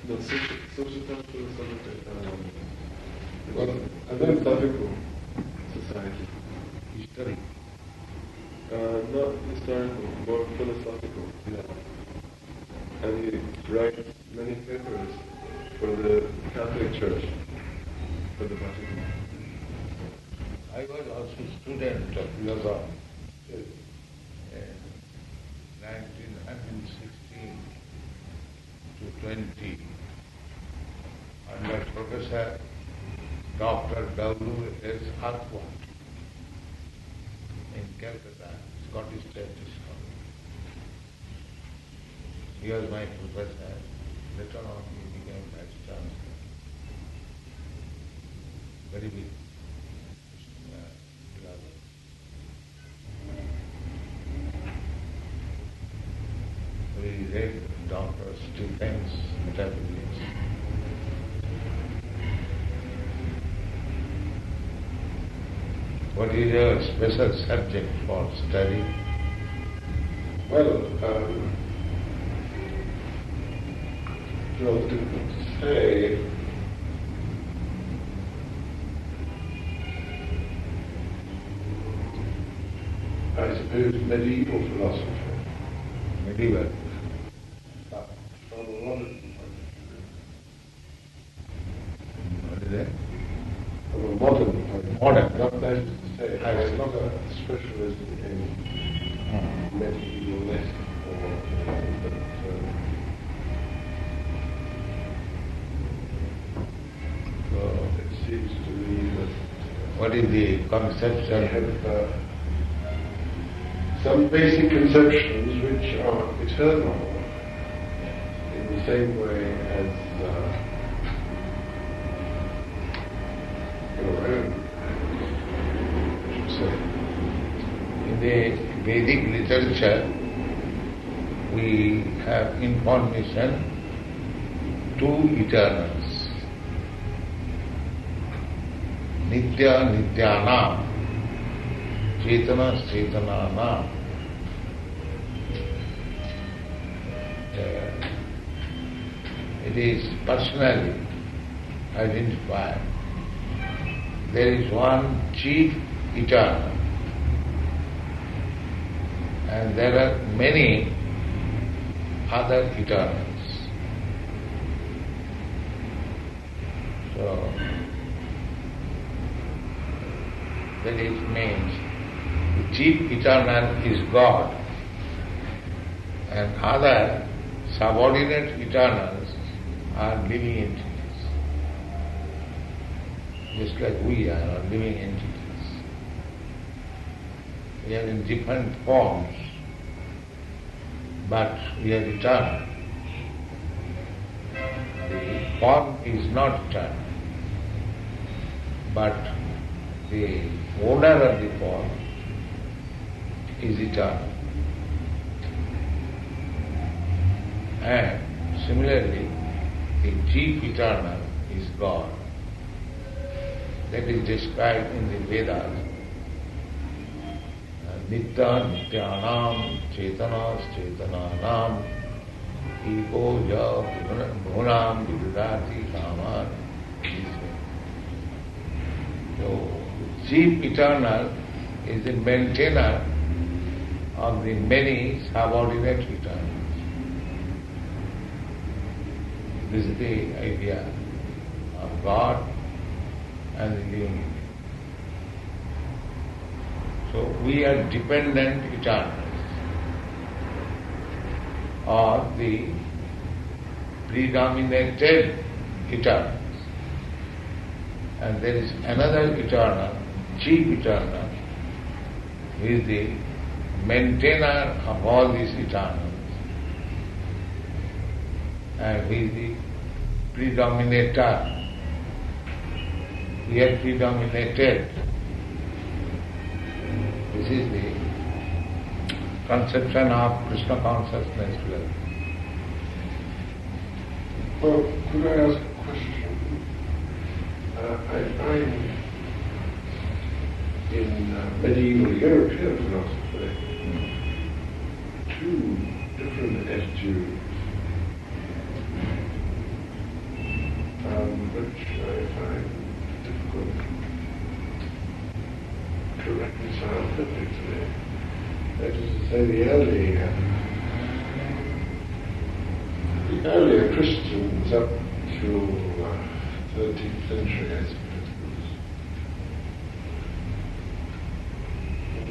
The social was a very difficult society. History? Not historical, more philosophical. Yeah. And he writes many papers for the Catholic Church, for the Vatican. I was also student of philosophy in 1916 to 20 under Professor Dr. W.S. Hartwell in Calcutta, Scottish Church School. He was my professor. Later on he became Vice Chancellor. Very big philosopher. We read Dr. Stephen's metaphysics. What is your special subject for study? Well, difficult to say. I suppose medieval philosophy. Medieval. From a modern point of view. What is that? From a modern point of view. Modern. Not that is to say, I'm not a specialist in medievalist but So, it seems to me that what is the conception? I have some basic conceptions which are eternal in the same way as your own, I should say. In the Vedic literature, we have information two eternals. Nitya Nityanam, Chetana Chetananam. It is personally identified. There is one chief eternal, and there are many other eternals. So, that it means the chief eternal is God, and other subordinate eternals are living entities. Just like we are living entities. We are in different forms, but we are eternal. The form is not eternal, but the owner of the form is eternal. And similarly, the chief eternal is God. That is described in the Vedas. Nitya Nityanam Chetanas Chetananam Ego Ja Bhunam Vidudati Kaman. So, the chief eternal is the maintainer of the many subordinate eternals. This is the idea of God and the living. So we are dependent eternals, or the predominated eternals. And there is another eternal, chief eternal, who is the maintainer of all these eternals. And he is the predominator. We are predominated. This is the conception of Krishna consciousness level. Well, could I ask a question? I find in medieval European philosophy two different attitudes. perfectly. That is to say, the earlier Christians up to 13th century, I suppose,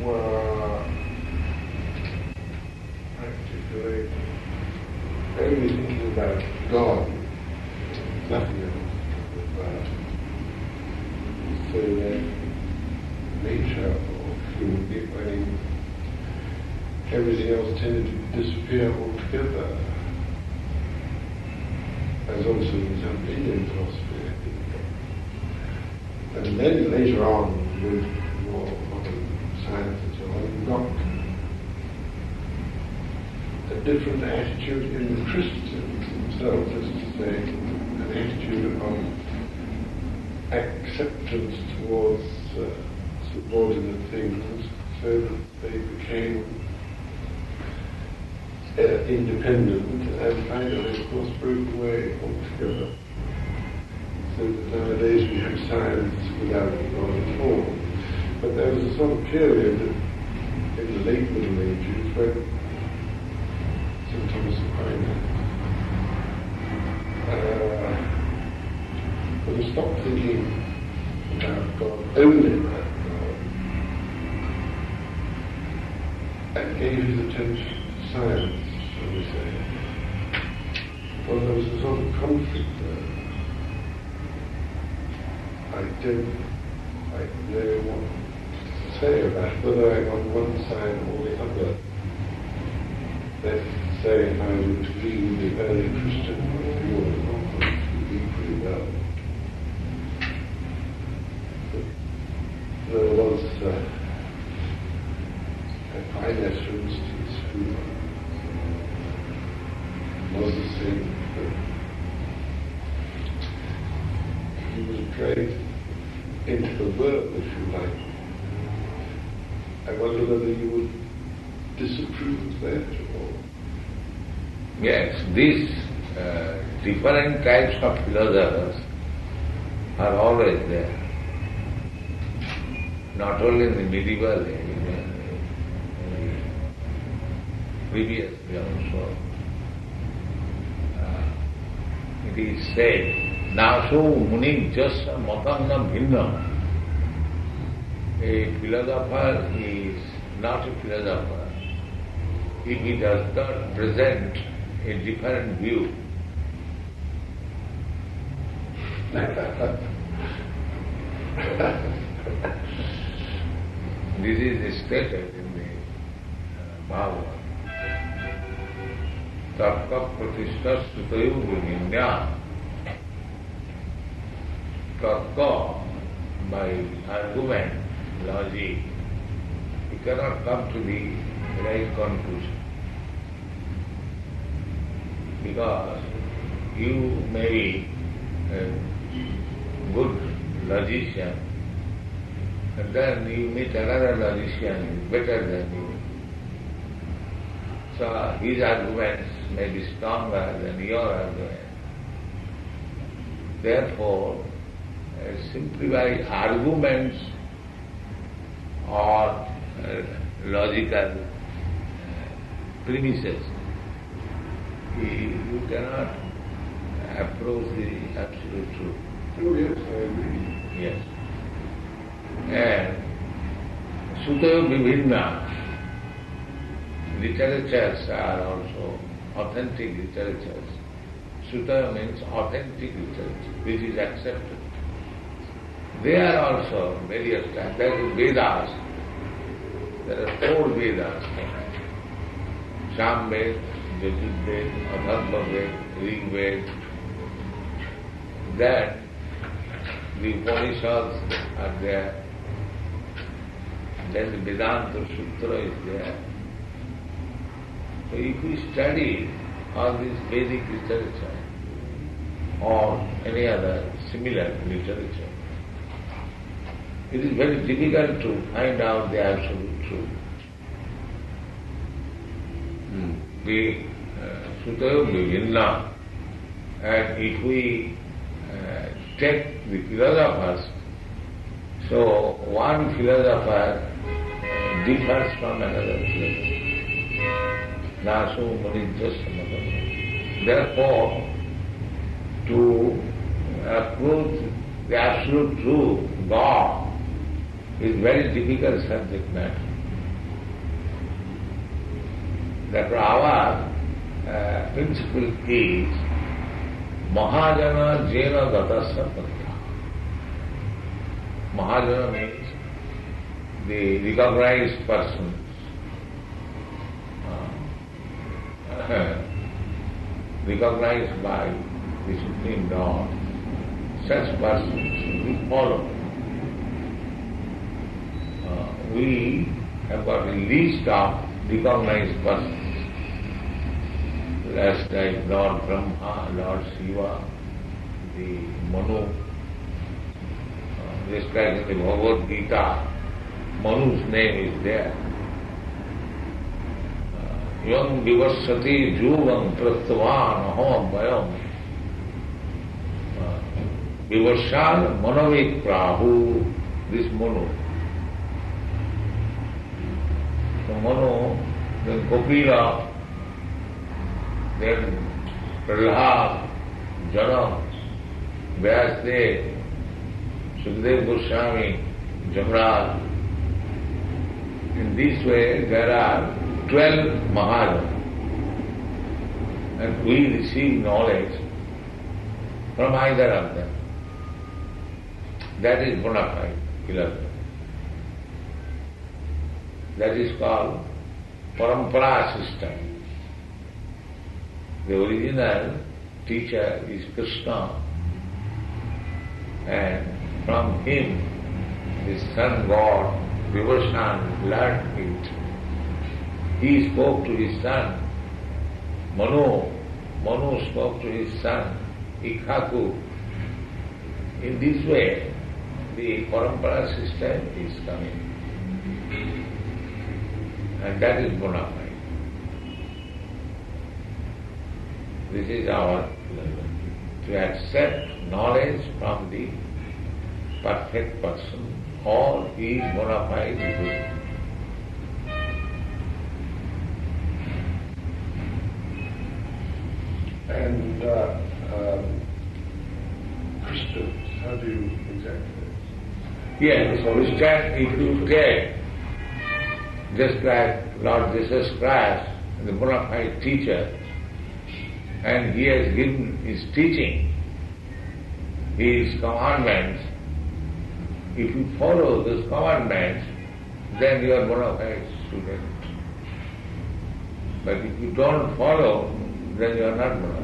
were practically only thinking about God, nothing else. So that nature or human being, everything else tended to disappear altogether. As also in some Indian philosophy, I think. And then later on, with more modern science and so on, you got a different attitude in the Christians themselves, as to say, an attitude of acceptance towards subordinate things, so that they became independent, and finally, of course, broke away altogether. So that nowadays we have science without God at all. But there was a sort of period in the late Middle Ages when St. Thomas Aquinas when he stopped thinking about God, only about God, and gave his attention to science, shall we say. Well, there was a sort of conflict there. I don't quite know what to say about it, whether I'm on one side or the other. Let's say if I were to read the early Christian view of the novel, it would be pretty well. There was Aquinas, for instance, who was the same. He was dragged into the world, if you like. I wonder whether you would disapprove of that or... Yes, these different types of philosophers are always there. Not only in the medieval age, previously also. It is said, Naso Munim Jasa Matanga Bhinna. A philosopher is not a philosopher if he does not present a different view. This is stated in the Bhagavad. Tarka Pratishta Sutayu Vinya. Tarka, by argument, logic, you cannot come to the right conclusion. Because you may be a good logician, and then you meet another logician who is better than you. So his arguments may be stronger than your arguments. Therefore, simply by arguments or logical premises, you cannot approach the absolute truth. Oh yes, I agree. Yes. And Sutayo Vibhinna literatures are also authentic literatures. Sutayo means authentic literature, which is accepted. They are also various types. There are Vedas. There are 4 Vedas. Samved, Yajurved, Atharvaved, Rigved. Then the Upanishads are there. Then the Vedanta Sutra is there. So if we study all this Vedic literature or any other similar literature, it is very difficult to find out the absolute truth. The Sutayo Vivinna, and if we take the philosophers, so one philosopher differs from another place. Nasu Manijasya. Therefore, to approach the absolute truth, God, is very difficult subject matter. Therefore, our principle is Mahajana Jena Gatasya Patya. Mahajana means the recognized persons, recognized by the Supreme Lord. Such persons we follow. We have got a list of recognized persons. As like Lord Brahma, Lord Shiva, the Manu, just like in the Bhagavad Gita, Manu's name is there. Yam vivasati juvam prastavan aham vayam. Vivasal manavik prahu, this Manu. So Manu, then Kapila, then Prahlad, Jana, Vyasdev, Sukadeva Goswami, Jamraj. In this way there are 12 Mahajanas, and we receive knowledge from either of them. That is bona fide, 11. That is called Parampara system. The original teacher is Krishna, and from him the son God, Vivashan, learned it. He spoke to his son, Manu. Manu spoke to his son, Ikhaku. In this way, the Parampara system is coming. And that is bona fide. This is our to accept knowledge from the perfect person, or he is bona fide good. And Christians, how do you exactly? Yes, Christian, if you take, just like Lord Jesus Christ, the bona fide teacher, and he has given his teaching, his commandments. If you follow those commandments, then you are bona fide student. But if you don't follow, then you are not bona fide.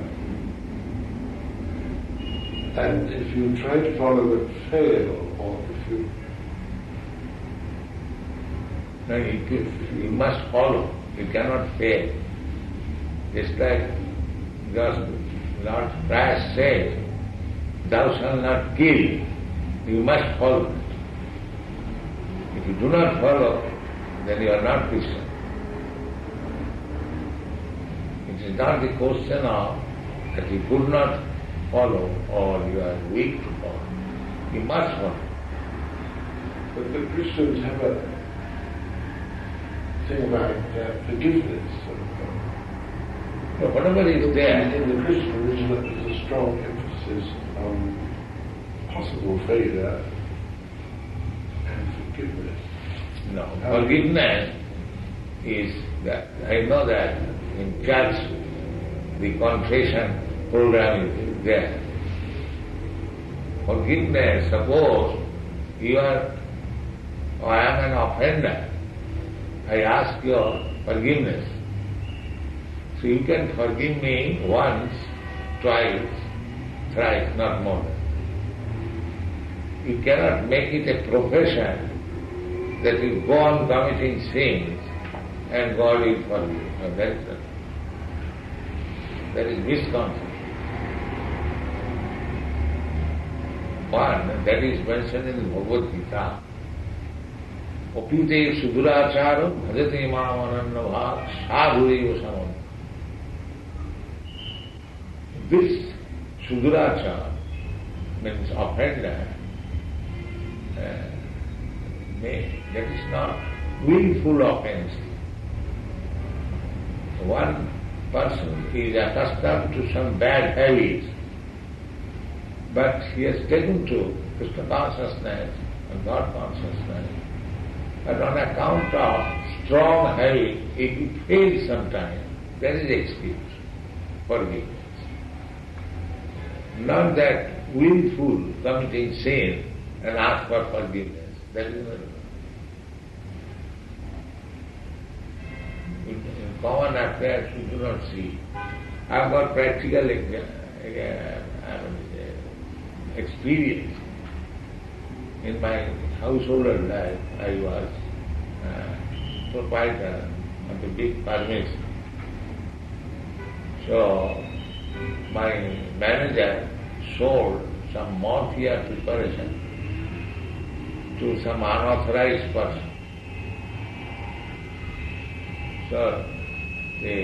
And if you try to follow but fail, or if you... No, you must follow. You cannot fail. Just like Lord Christ said, thou shalt not kill. You must follow. If you do not follow, then you are not Christian. It is not the question of that you could not follow or you are weak to follow. You must follow. But the Christians have a thing about forgiveness. No, whatever is there. In the Christian religion, there's a strong emphasis on possible failure and forgiveness. No, forgiveness is that, I know that in church the confession program is there. Forgiveness, suppose you are, I am an offender, I ask your forgiveness. So you can forgive me once, twice, thrice, not more. You cannot make it a profession that you go on committing sins and God will forgive you. No, that is misconception. One, that is mentioned in the Bhagavad Gita. Opite suduracharo bhajate mamanannabha sadhureva samam. This sudurachara means offender, that is not willful offense. One person is accustomed to some bad habits, but he has taken to Krishna consciousness and God consciousness. But on account of strong habit, if he fails sometimes, there is excuse, forgiveness. Not that willful committing sin and ask for forgiveness. That is not. In common affairs we do not see. I have got practical experience. In my householder life, I was proprietor of the big permits. So my manager sold some morphia preparation to some unauthorized person. So the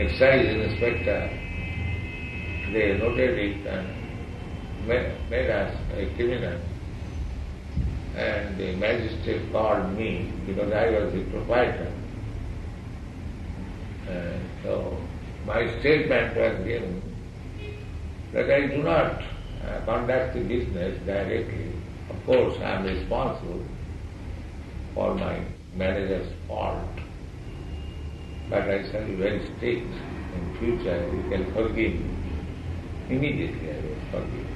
excise inspector, they noted it and made us a criminal. And the magistrate called me because I was the proprietor. And so my statement was given that I do not conduct the business directly. Of course, I am responsible for my manager's fault. But I shall be very strict. In future, you can forgive me. Immediately I will forgive.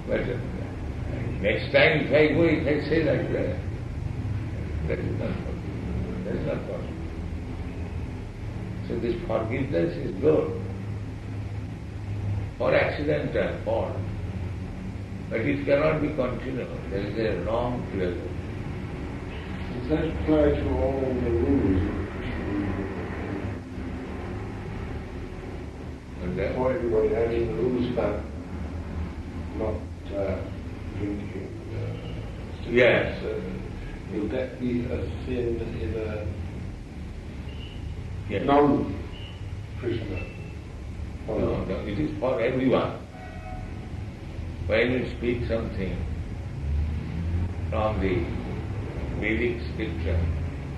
But next time if I go, if I say like that is not forgiveness. That is not possible. So this forgiveness is good for accidental fault. But it cannot be continual. There is a long period. Does that apply to all the rules of Krishna? And then, For everybody, I mean the rules about not drinking, yes. Will that be a sin in a Yes. non-Krishna? No, it is for everyone. When you speak something from the Vedic scripture,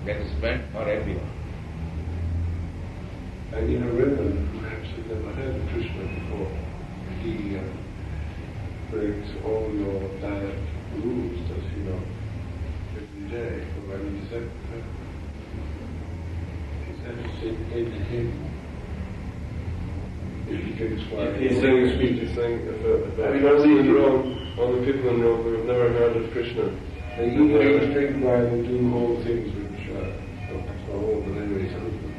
that is meant for everyone. And in a river, perhaps you've never heard of Krishna before. He breaks all your diet rules, does he not? Every day, or I mean, is that a sin in him? If he drinks wine. He's saying a speech, he's saying if a person in Rome, all the people in Rome who have never heard of Krishna. They eat, drink wine, and do all things which not all, but anyway, some of them,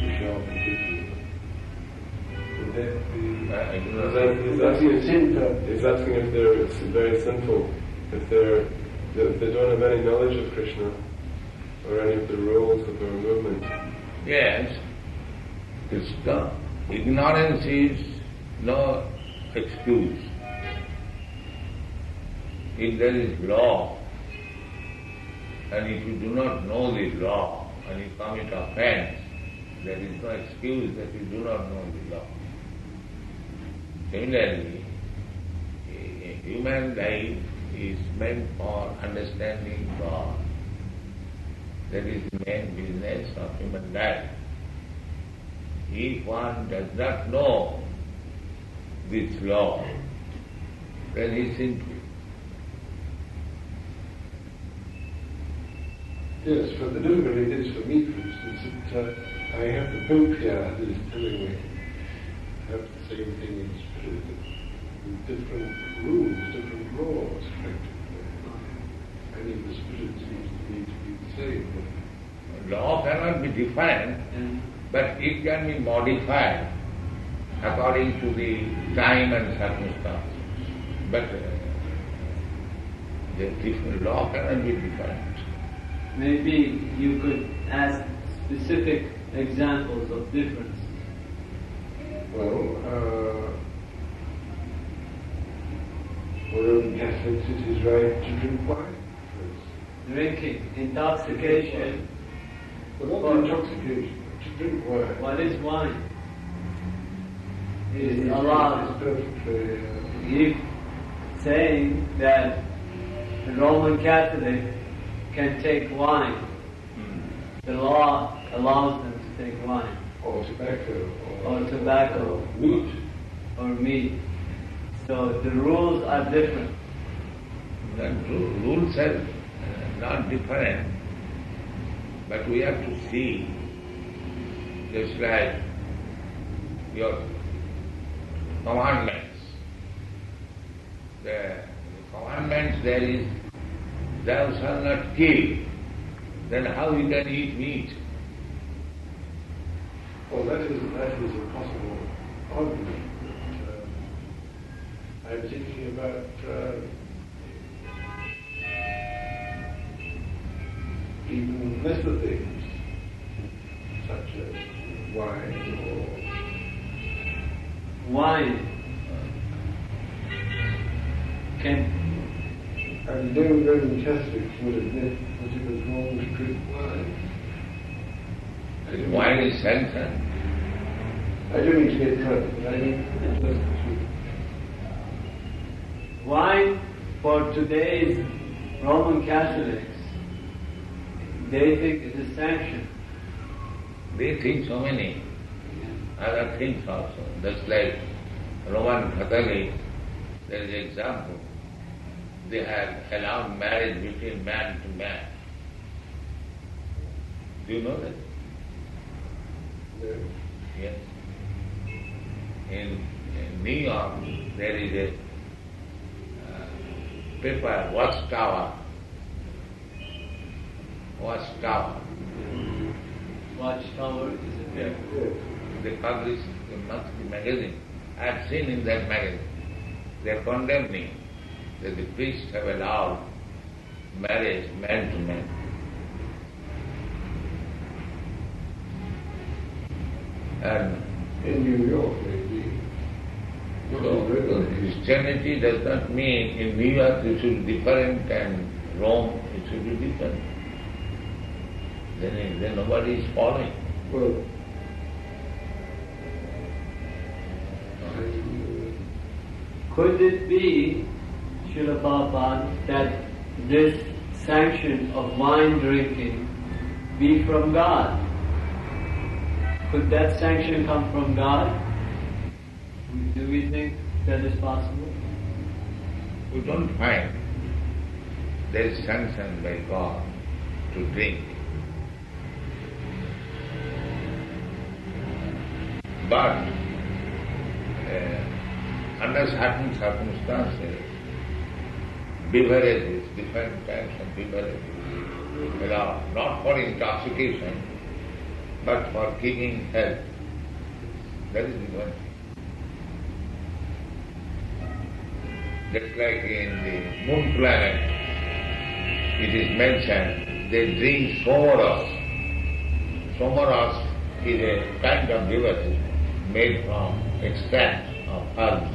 which are particular. Would that be? He's asking a sin for? He's asking if it's very sinful, if they don't have any knowledge of Krishna or any of the rules of our movement. Yes, Krishna. Ignorance is no excuse. If there is law, and if you do not know the law, and you commit offense, there is no excuse that you do not know the law. Similarly, a human life is meant for understanding God. That is the main business of human life. If one does not know this law, then he is sinful. Yes, but the difficulty is for me, for instance, that I have the Pope here who is telling me I have the same thing in spirit, with different rules, different laws, practically. I mean, the spirit seems to me to be the same. Law cannot be defined, but it can be modified according to the time and circumstance. But the different law cannot be defined. Maybe you could ask specific examples of difference. Well, Roman Catholics, it is right to drink wine. Drinking, intoxication. Well, not intoxication, to drink wine. What is wine? It is It's allowed. perfectly... If saying that the Roman Catholic can take wine. The law allows them to take wine. Or tobacco. Or tobacco. Meat. Or meat. So the rules are different. The rules are not different, but we have to see, just like your commandments. The commandments there is, thou shalt not kill. Then how you can eat meat? Well, that is a possible argument. I'm thinking about even lesser things, such as wine Wine can... and no Roman Catholics would admit that it was wrong to drink wine. Wine is sanctioned. I don't mean to get drunk, but I mean Wine, for today's Roman Catholics, they think it is sanctioned. They think so many other things also. Just like Roman Catholics, there is an example. They have allowed marriage between man to man. Do you know that? no. Yes. In New York, there is a paper, Watchtower. Watchtower is a Yeah. They publish a monthly magazine. I have seen in that magazine, they are condemning that the priests have allowed marriage man to man. And In New York, maybe. so Christianity does not mean in New York it should be different and Rome it should be different. Then nobody is following. Well, Could it be, Srila Prabhupada, that this sanction of wine drinking be from God? Could that sanction come from God? Do we think that is possible? We don't find there is sanction by God to drink. But under certain circumstances, beverages, different types of beverages, allowed, not for intoxication, but for keeping health. That is the one thing. Just like in the moon planet, it is mentioned, they drink somoros. Somoros is a kind of beverage made from extract of herbs.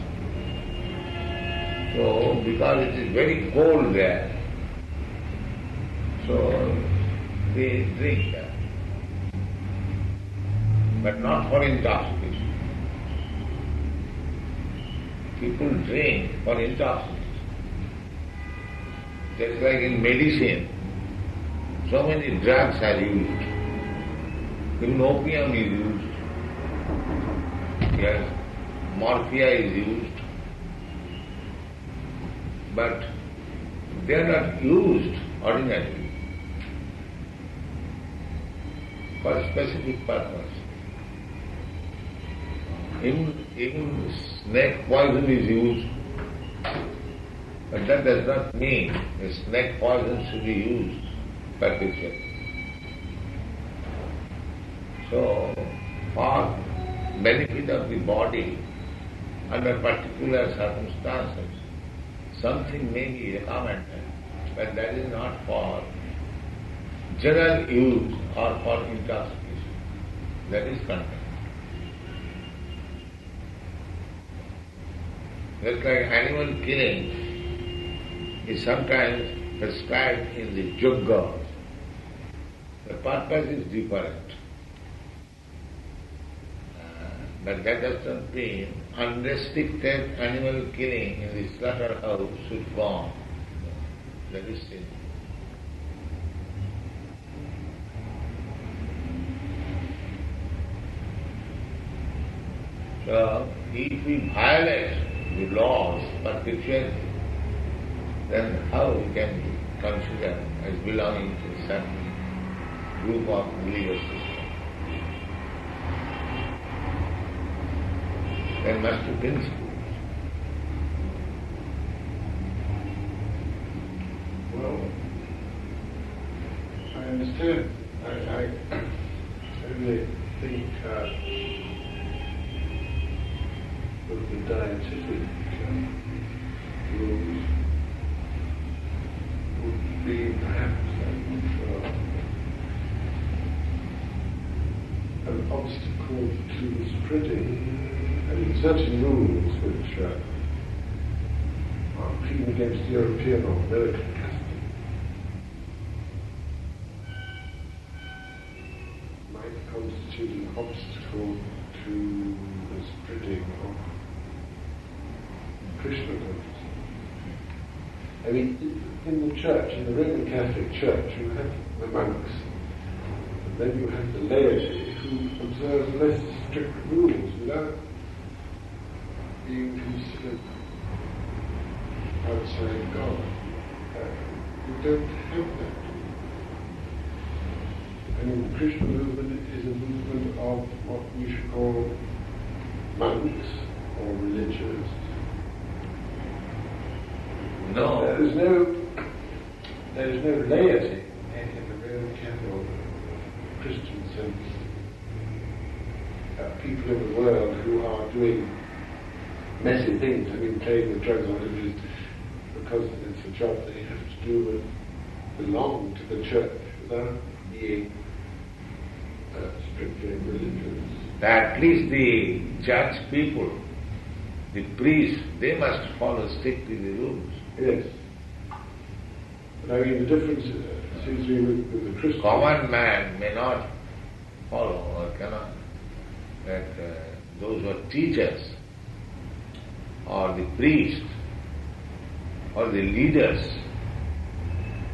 So, because it is very cold there, so they drink that. But not for intoxication. People drink for intoxication. Just like in medicine, so many drugs are used. Even opium is used. Yes, morphia is used. But they are not used ordinarily for a specific purpose. Even snake poison is used, but that does not mean the snake poison should be used perpetually. So, for benefit of the body, under particular circumstances, something may be recommended, but that is not for general use or for intoxication. That is content. Just like animal killing is sometimes prescribed in the yoga. The purpose is different. But that does not mean unrestricted animal killing in the slaughterhouse should go on. that is sin. So, if we violate the laws perpetually, then how we can be considered as belonging to some group of religious system? There must be principles. Well, I understand. I only think of the dietetic rules would be perhaps an obstacle to the spreading. I mean, certain rules which are pleading against European or American custom might constitute an obstacle to the spreading of Krishna consciousness. I mean, in the church, in the Roman Catholic Church, you have the monks, and then you have the laity who observe less strict rules without being considered outside God. We don't have that. I mean, the Krishna movement is a movement of what we should call monks or religious. No. There is no laity in the Roman Catholic Christian sense. People in the world who are doing messy things, I mean, playing with drugs or whatever it is, because it's a job they have to do and belong to the church without being strictly religious. At least the church people, the priests, they must follow strictly the rules. Yes. But I mean, the difference seems to be with the Christian. Common man may not follow or cannot. That those who are teachers or the priests or the leaders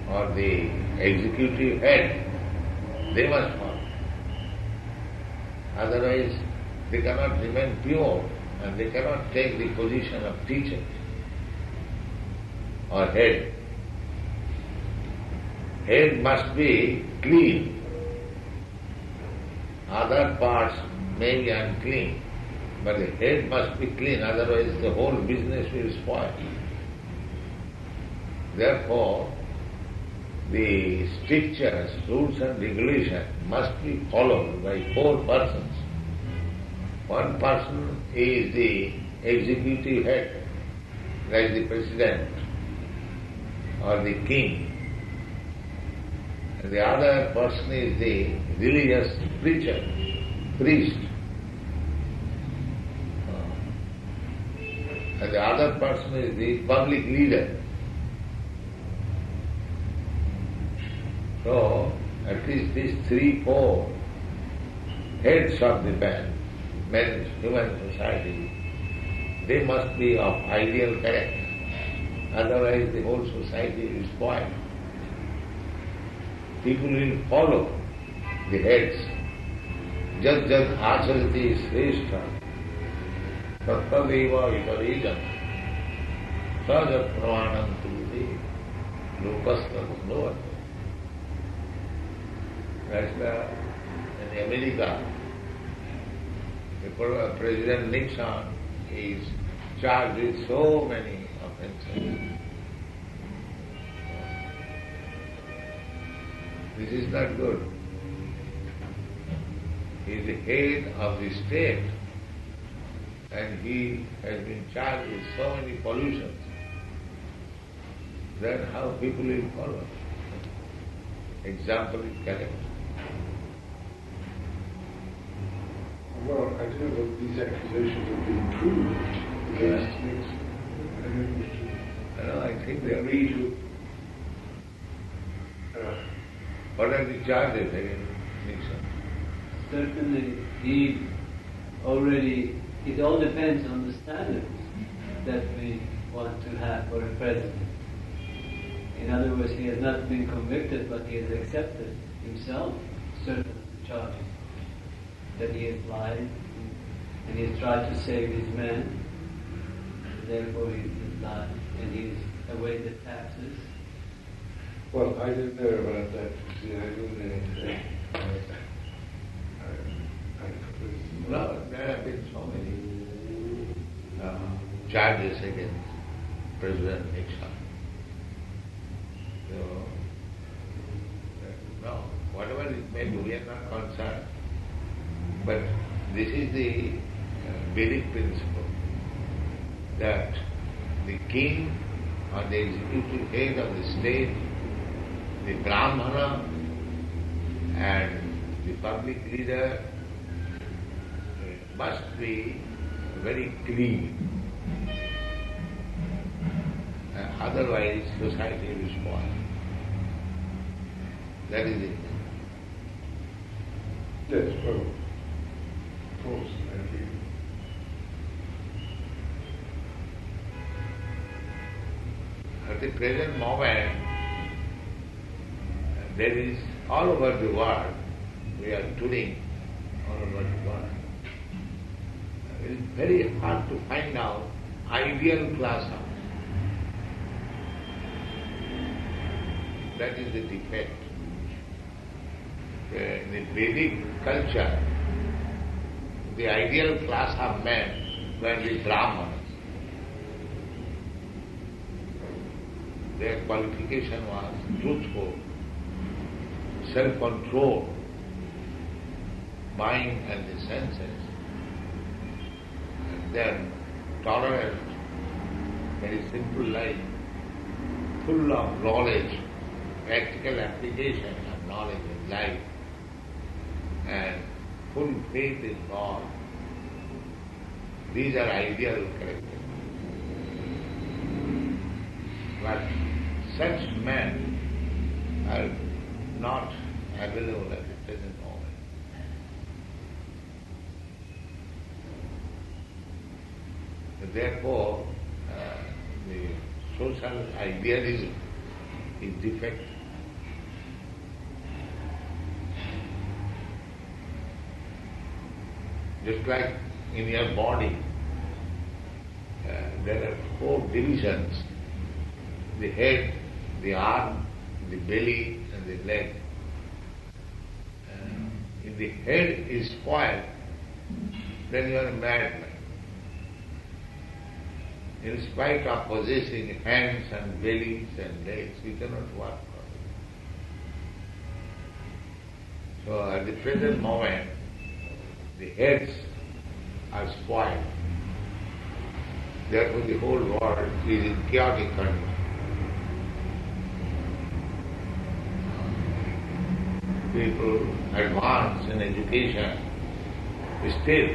or the executive head, they must follow. Otherwise, they cannot remain pure and they cannot take the position of teacher or head. Head must be clean. Other parts may be unclean, but the head must be clean, otherwise the whole business will spoil. Therefore, the strictures, rules and regulations must be followed by 4 persons. One person is the executive head, like the president or the king. And the other person is the religious preacher, priest. And the other person is the public leader. So, at least these 3-4 heads of the men's human society, they must be of ideal character. Otherwise the whole society will spoil. People will follow the heads. Just acharati shrestha, tattadeva viparijam, sajat pramanam tuliti, lokastat noat. That's in America, President Nixon is charged with so many offenses. This is not good. He is the head of the state and he has been charged with so many pollutions. Then how people will follow? Example is correct. Well, I don't know whether these accusations have been proved against Nixon. I think they agree to. What are the charges against Nixon? Certainly, it all depends on the standards that we want to have for a president. In other words, he has not been convicted, but he has accepted himself certain charges. That he has lied, and he has tried to save his men, and therefore he has lied, and he has evaded taxes. Well, I didn't know about that. See, I didn't know anything. No, there have been so many charges against President Nixon. So, no, whatever it may be, we are not concerned. But this is the Vedic principle that the king or the executive head of the state, the Brahmana and the public leader must be very clean. Otherwise society will spoil. That is it. Yes, well, of course, I agree. At the present moment, there is all over the world, we are touring all over the world. It is very hard to find out ideal class house. That is the defect. In the Vedic culture, the ideal class of men were the Brahmanas. Their qualification was truthful, self-control, mind and the senses, and then tolerant, very simple life, full of knowledge, practical application of knowledge in life, and full faith in God. These are ideal characters. But such men are not available at the present moment. Therefore, the social idealism is defective. Just like in your body, there are 4 divisions: the head, the arm, the belly and the leg. If the head is spoiled, then you are a madman. In spite of possessing hands and bellies and legs, you cannot work properly. So at the present moment, the heads are spoiled. Therefore the whole world is in chaotic condition. People advance in education, still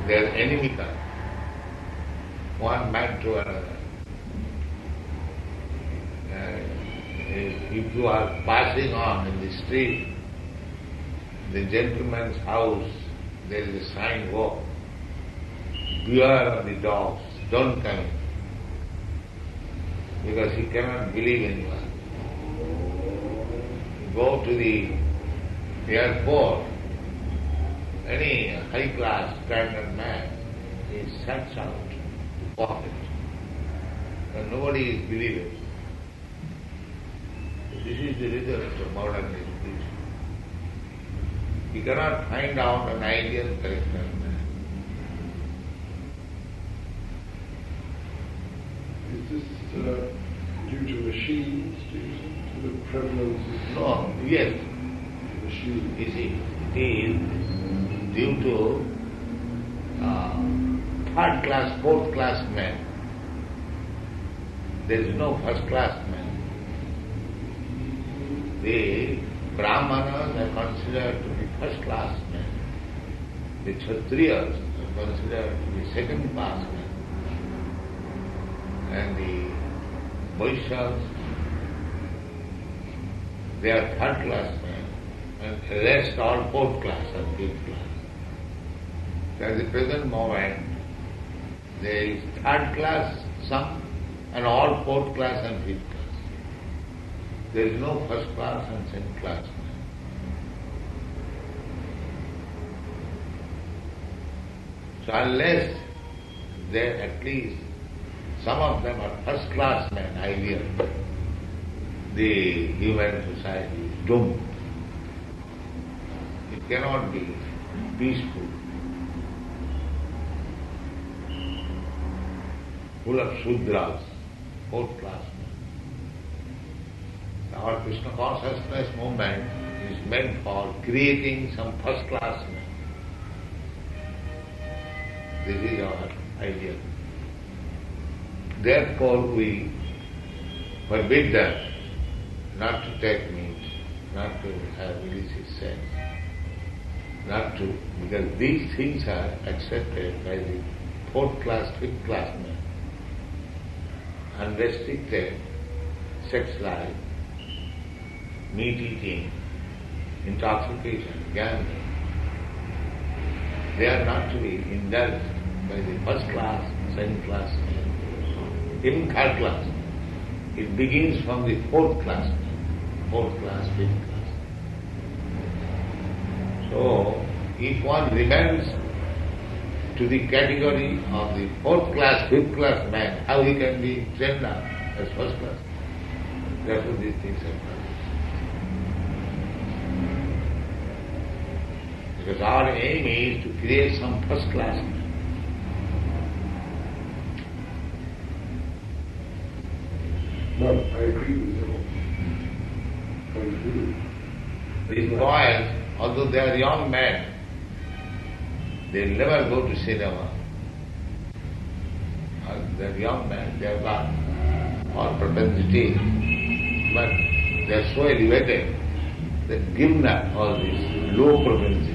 they are inimical, one man to another. If you are passing on in the street, the gentleman's house, there is a sign, "Go, beware of the dogs, don't come in," because he cannot believe anyone. Go to the airport, any high-class standard man is sent out to pocket, and nobody is believing. This is the result of modern education. You cannot find out an ideal character man. Is this due to machines, to the prevalence of No, yes, machines? you see, it is due to third class, fourth class men. There is no first class man. The Brahmanas are considered to be first class men. The Kshatriyas are considered to be second class men. And the Vaishyas, they are third class men. And the rest all fourth class and fifth class. At the present moment, there is third class some and all fourth class and fifth class. there is no first class and second class. So unless there at least some of them are first class men, ideal, the human society is doomed. It cannot be peaceful, full of Shudras, fourth class men. Our Krishna consciousness movement is meant for creating some first class men. This is our idea. Therefore we forbid them not to take meat, not to have illicit sex, not to, because these things are accepted by the fourth class, fifth class men. Unrestricted sex life, meat eating, intoxication, gambling, they are not to be indulged by the first class, second class, even third class. It begins from the fourth class, fifth class. So, if one remains to the category of the fourth class, fifth class man, how he can be trained up as first class? Therefore these things are done. Because our aim is to create some first class man. No, I agree with you. I agree. These boys, although they are young men, they never go to cinema. They are young men, they have got all propensity, but they are so elevated, they've given up all these low propensities.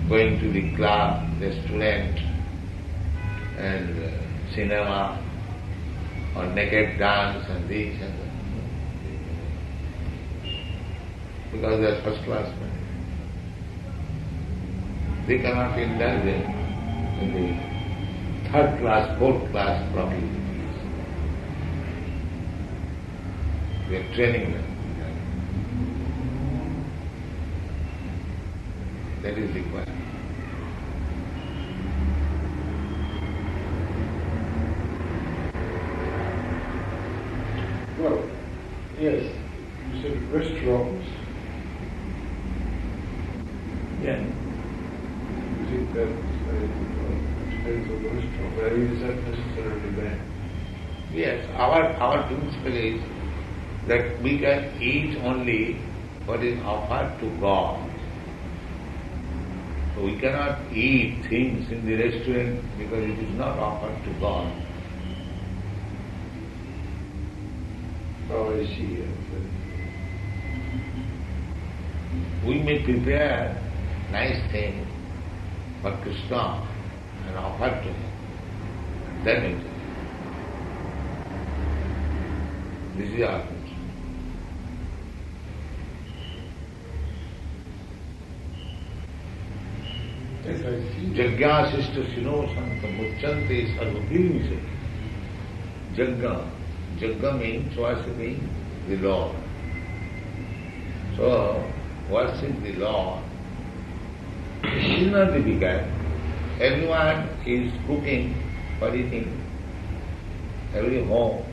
Going to the club, restaurant, and cinema, or naked dance and this and that. Because they are first class men. They cannot indulge in the third class, fourth class proclivities. We are training them. That is required. Well, yes, you said restaurants. Yeah. You think that depends on the restaurant, but I mean, is that necessarily bad? Yes, our principle is that we can eat only what is offered to God. So we cannot eat things in the restaurant because it is not offered to God. Oh, I see. We may prepare nice things for Krishna and offer to him. Then it is. This is our principle. Yes, I see. Jagyasishta sino santa mucchante sarvapilmise. Jagga means worshipping the Lord. So, worship the Lord is not difficult. Everyone is cooking for eating, every home.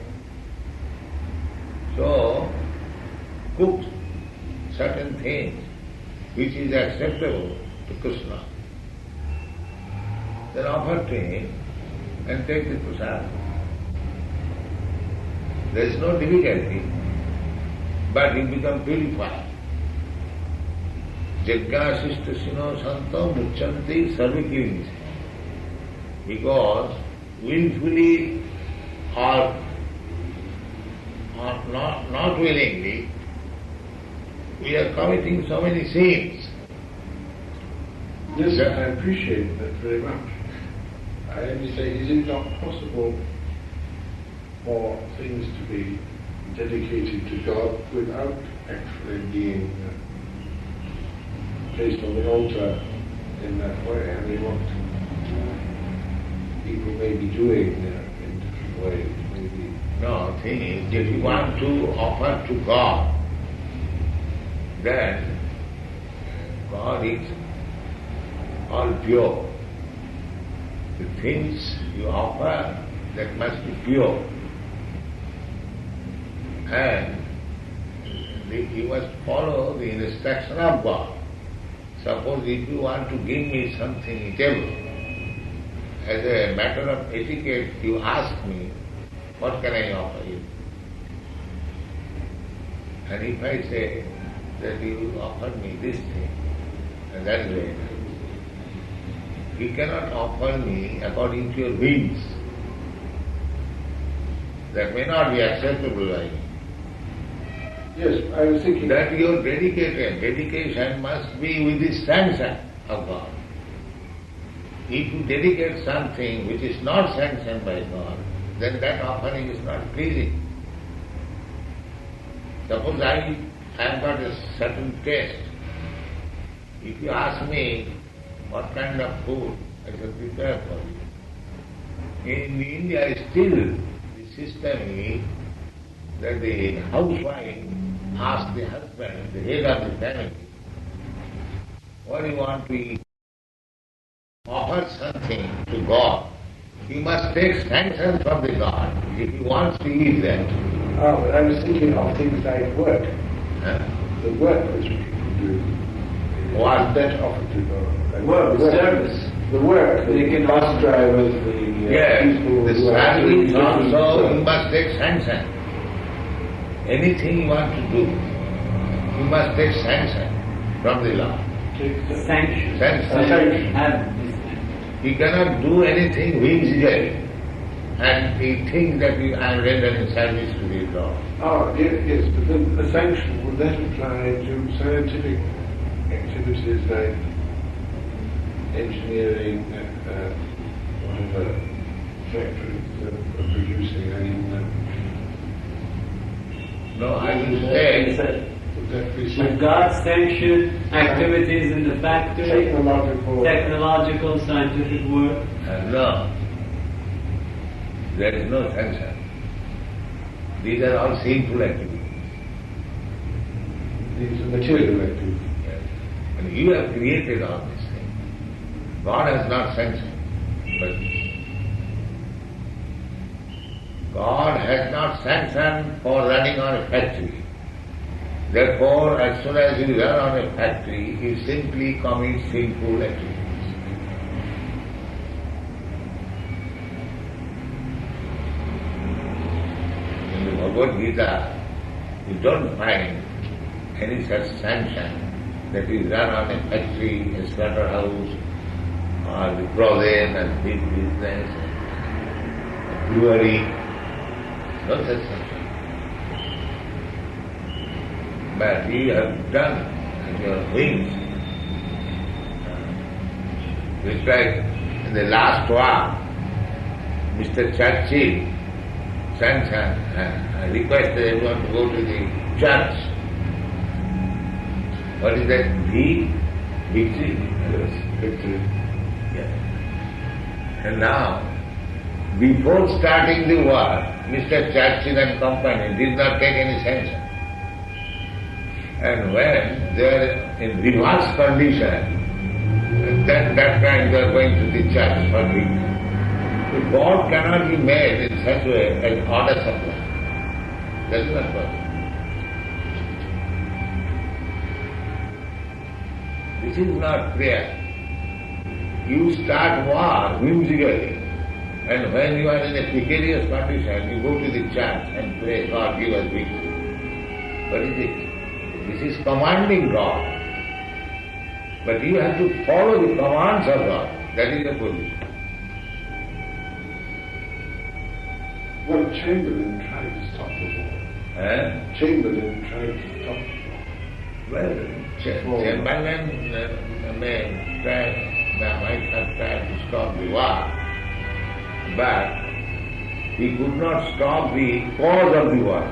So, cook certain things which is acceptable to Krishna. Then offer to him and take the prasad. There is no difficulty, but you become purified. Jagyasishta sino santo muchanti sarviklinis. Because willfully or not willingly, we are committing so many sins. Yes, I appreciate that very much. I only say, is it not possible for things to be dedicated to God without actually being placed on the altar in that way? I mean, what people may be doing in different way, maybe. No, thing is, if you want to offer to God, then God is all pure. The things you offer, that must be pure. And you must follow the instruction of God. Suppose if you want to give me something eatable, as a matter of etiquette, you ask me, what can I offer you? And if I say that you offer me this thing, and that is very nice. You cannot offer me according to your whims. That may not be acceptable by me. Yes, I was thinking That your dedication must be with the sanction of God. If you dedicate something which is not sanctioned by God, then that offering is not pleasing. Suppose I have got a certain taste. If you ask me what kind of food I shall prepare for you. In India still the system is that the housewife asks the husband, the head of the family, what do you want to eat? Offer something to God. You must take sanction from the God if he wants to eat that. Oh, but I was thinking of things like work. Huh? The work which people do. What? That offered to God. Like Work, service. The work, They the can bus offer. drivers, the Yes, people the who are service doing different also work. you must take sanction. Anything you want to do, you must take sanction from the Lord. Sanction. Sanction. Have You cannot do anything whimsically and you think that I am rendering service to the Lord. Oh, yes, but then the sanction, would that apply to scientific activities like engineering, whatever factories are producing? I mean, No, I will say, would that be With God sanctioned activities in the factory, technological? scientific work. no, there is no sanction. These are all sinful activities. These are material activities. Yes. And you have created all these things. God has not sanctioned, but God has not sanctioned for running on a factory. Therefore, as soon as you run on a factory, you simply commit sinful activities. In the Bhagavad Gita, you don't find any such sanction that you run on a factory, a slaughterhouse, or the brothel and big business, a brewery. No such sanction. But you have done at your wings. It's like in the last war, Mr. Churchill sanctioned, requested everyone to go to the church. What is that? Victory? Yes, victory. Yes. And now, before starting the war, Mr. Churchill and company did not take any sanction. And when they are in reverse condition, that time they are going to the church for victory. So God cannot be made in such a way as order supply. That is not possible. This is not prayer. You start war whimsically, and when you are in a precarious condition, you go to the church and pray, God give us victory. What is it? This is commanding God. But you have to follow the commands of God. That is the position. Well, Chamberlain tried to stop the war. Eh? Chamberlain tried to stop the war. Well, Chamberlain might have tried to stop the war, but he could not stop the cause of the war.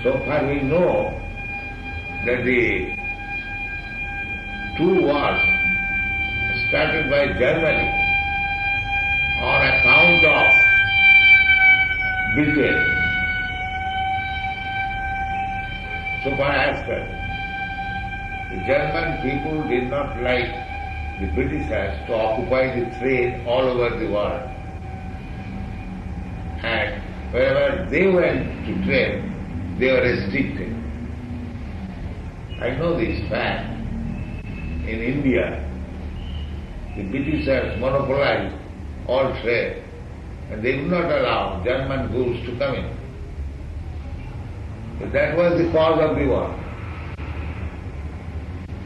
So far we know that the two wars started by Germany on account of Britain. Supernatural. The German people did not like the Britishers to occupy the trade all over the world. And wherever they went to trade, they were restricted. I know this fact. In India, the Britishers monopolized all trade, and they would not allow German goods to come in. But that was the cause of the war.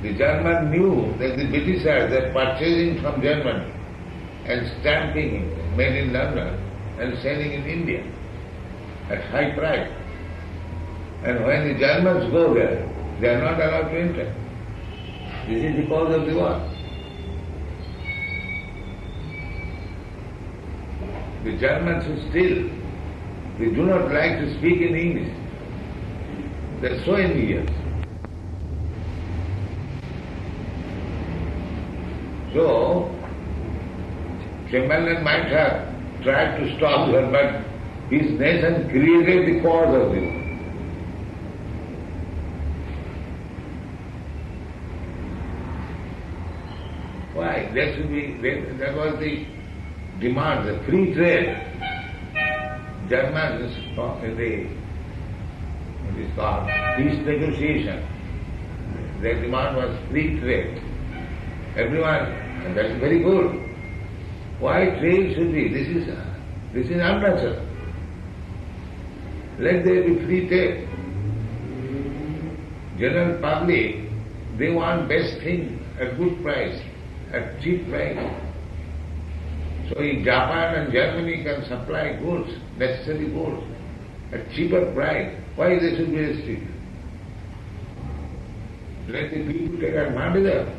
The German knew that the Britishers were purchasing from Germany and stamping it, made in London, and selling in India at high price. And when the Germans go there, they are not allowed to enter. This is the cause of the war. The Germans still, they do not like to speak in English. They are so envious. So, Chamberlain might have tried to stop her, but his nation created the cause of the war. Why? There should be, that was the demand, the free trade. Germans, it is called peace negotiation. Their demand was free trade. Everyone, and that is very good. Why trade should be? This is unnatural. Let there be free trade. General public, they want best thing at good price, at cheap price. So if Japan and Germany can supply goods, necessary goods, at cheaper price, why they should be restricted? Let the people take advantage of it.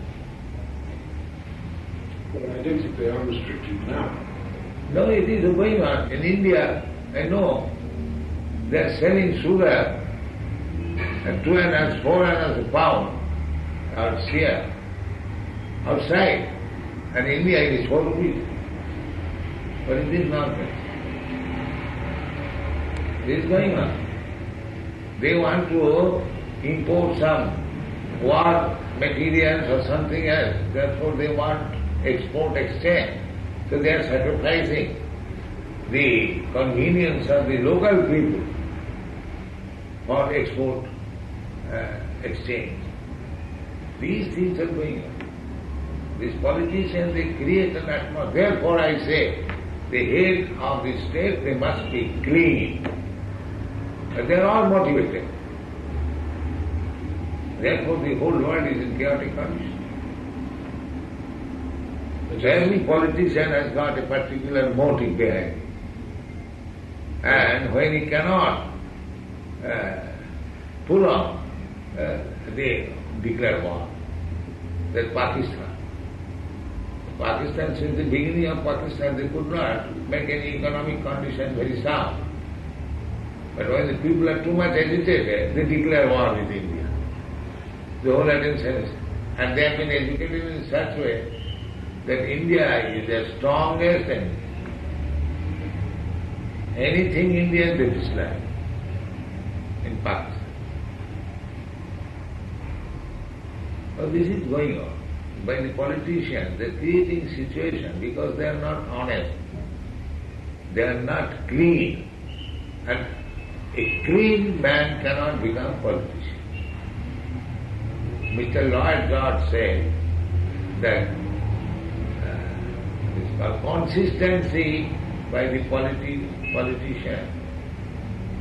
But I don't think they are restricted now. No, it is going on. In India, I know, they are selling sugar at 2 annas, 4 annas a pound out here, outside. And in India it is 4 rupees. But it is not that. This is going on. They want to import some war materials or something else. Therefore they want export exchange. So they are sacrificing the convenience of the local people for export exchange. These things are going on. These politicians, they create an atmosphere. Therefore I say, the head of the state, they must be clean. But they are all motivated. Therefore the whole world is in chaotic condition. Every politician has got a particular motive behind it. And when he cannot pull on, they declare war. That's Pakistan. Pakistan, since the beginning of Pakistan, they could not make any economic condition very sound. But when the people are too much agitated, they declare war with India. The whole attention is, and they have been educated in such a way that India is the strongest enemy. Anything Indian they dislike in Pakistan. So this is going on by the politicians. They are creating situation because they are not honest. They are not clean. And a clean man cannot become politician. Mr. Lloyd George said that it's called consistency by the politician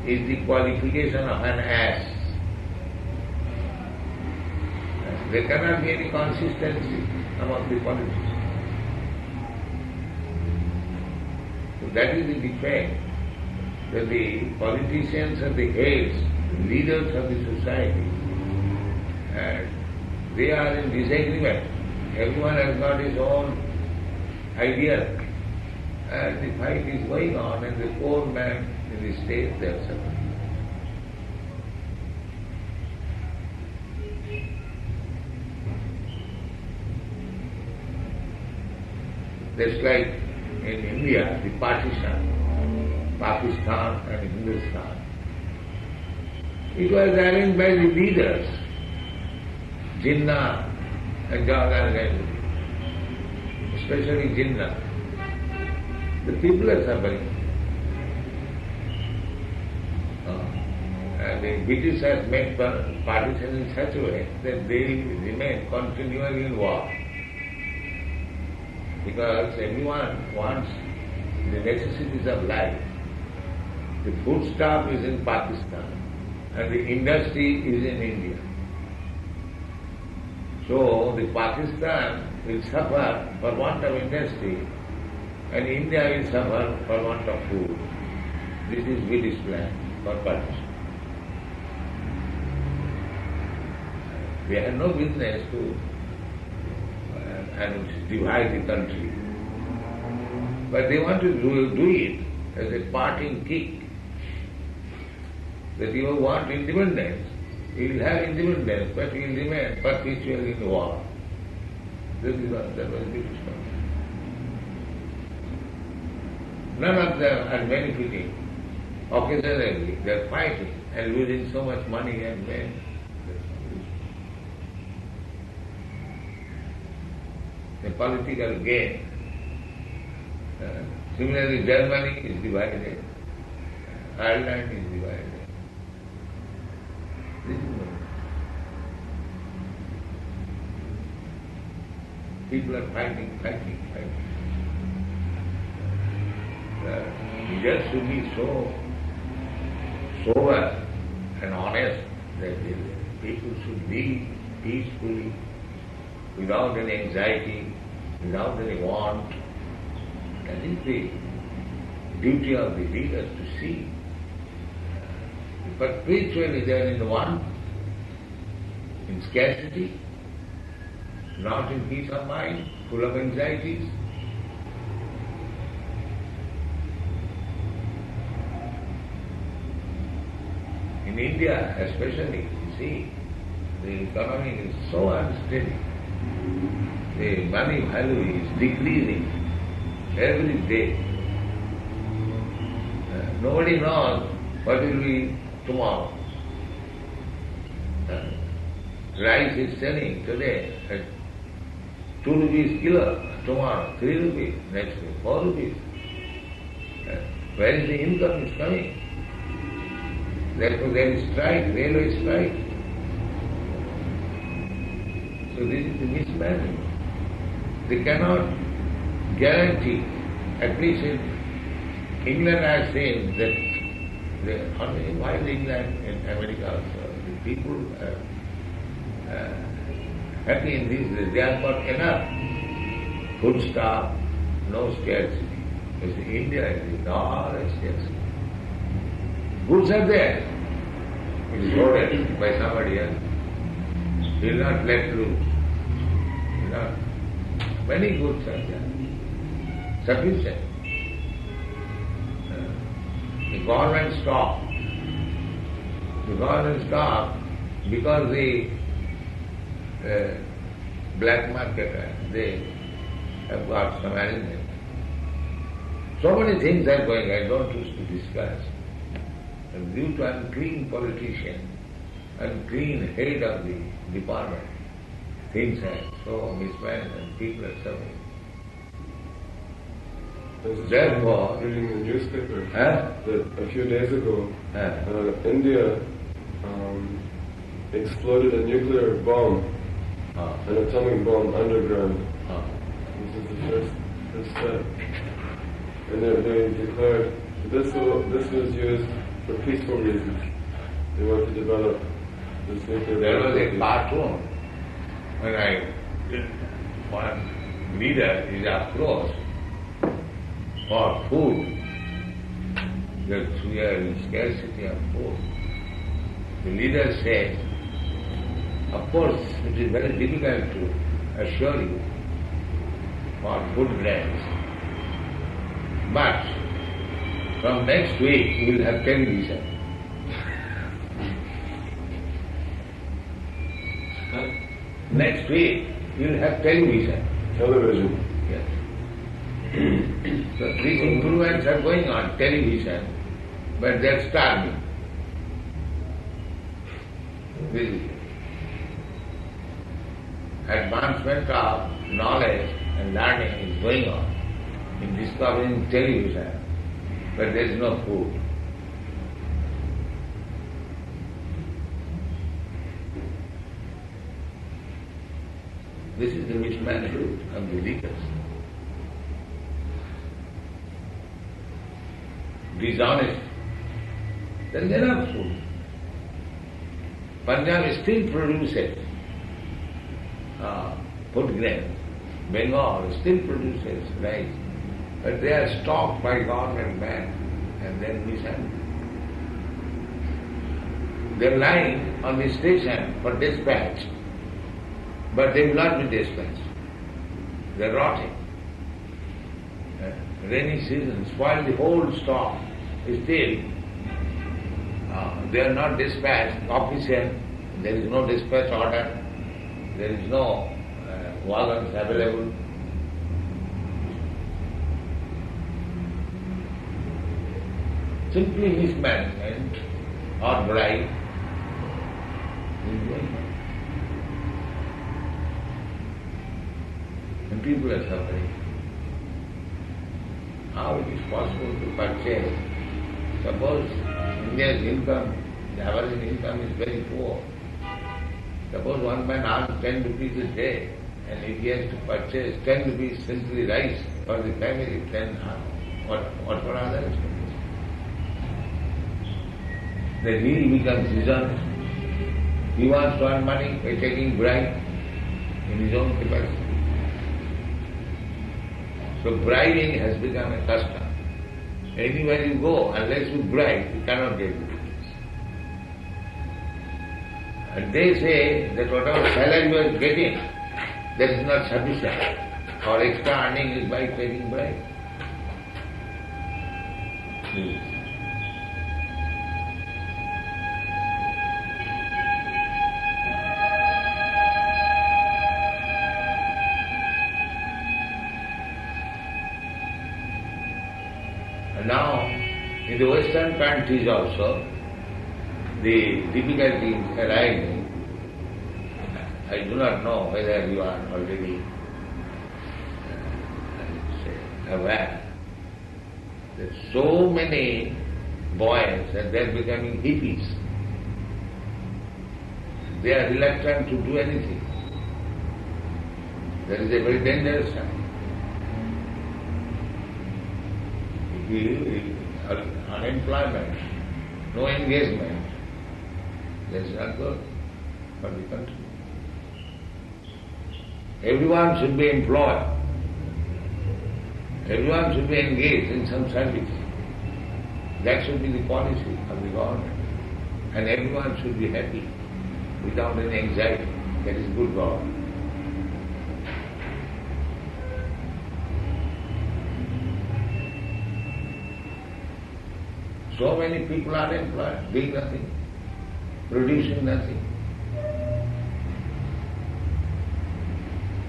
is the qualification of an ass. There cannot be any consistency among the politicians. So that is the defect, that the politicians are the heads, the leaders of the society, and they are in disagreement. Everyone has got his own idea, and the fight is going on, and the poor man in the state, they are suffering. That's like in India, the partition, Pakistan and Hindustan. It was arranged by the leaders, Jinnah and Jawahar, especially Jinnah. The people are suffering. And the British has made partition in such a way that they remain continually in war. Because everyone wants the necessities of life. The foodstuff is in Pakistan and the industry is in India. So the Pakistan will suffer for want of industry and India will suffer for want of food. This is British plan for partition. They have no business to divide the country. But they want to do it as a parting kick. That you want independence, you will have independence, but you will remain perpetually in war. That was British plan. None of them are benefiting. Occasionally they are fighting and losing so much money and men. The political gain. Similarly, Germany is divided, Ireland is divided. This is no. People are fighting. Leaders should be so sober and honest that people should live peacefully, without any anxiety, without any want. That is the duty of the leaders to see. But spiritually they are in want, in scarcity, not in peace of mind, full of anxieties. In India especially, you see, the economy is so unsteady. The money value is decreasing every day. Nobody knows what will be tomorrow. Rice is selling today at 2 rupees kilo, tomorrow 3 rupees, next week 4 rupees. Where is the income is coming? Therefore there is strike, railway strike. So this is the mismanagement. They cannot guarantee, at least in England I have seen that, why is England and America also, the people are happy in this, they have got enough foodstuff, no scarcity. Because India is all scarcity. Goods are there, it is loaded by somebody else. He will not let loose. Many goods are there, sufficient. The government stopped. Because the black market, they have got some arrangement. So many things are going, I don't wish to discuss. And due to unclean politician, unclean head of the department, things are so mismanaged and people are suffering. Therefore, reading the newspaper that a few days ago, India exploded a nuclear bomb, an atomic bomb underground. This is the first step. And they declared this was used for peaceful reasons. They want to develop this nuclear bomb. There was a cartoon when one leader is approached for food, that we are in scarcity of food. The leader said, of course it is very difficult to assure you for food grains, but from next week we will have television. Next week we will have television. Television. Yes. So these improvements are going on television, but they are starving. This advancement of knowledge and learning is going on in discovering television, but there is no food. This is the mismanagement of the leaders. Dishonest. Then there are food. Punjab still produces food grains. Bengal still produces rice. But they are stopped by government man and then mishandled. They are lying on the station for dispatch, but they will not be dispatched. They are rotting. Rainy season spoil the whole stock. Still, they are not dispatched official. There is no dispatch order. There is no wagons available. Simply mismanagement or bribe is going on. And people are suffering. How it is possible to purchase? Suppose India's income, the average income is very poor. Suppose one man earns 10 rupees a day, and if he has to purchase 10 rupees simply rice for the family, then what for others? Then he becomes dishonest. He wants to earn money by taking bribe in his own capacity. So bribing has become a custom. Anywhere you go, unless you bribe, you cannot get it. And they say that whatever salary you are getting, that is not sufficient. Our extra earning is by taking bribe. And now, in the Western countries also, the difficulty is arising. I do not know whether you are already aware that so many boys that they are becoming hippies. They are reluctant to do anything. That is a very dangerous sign. Unemployment, no engagement, that is not good for the country. Everyone should be employed. Everyone should be engaged in some service. That should be the policy of the government. And everyone should be happy without any anxiety. That is good government. So many people are employed, doing nothing, producing nothing.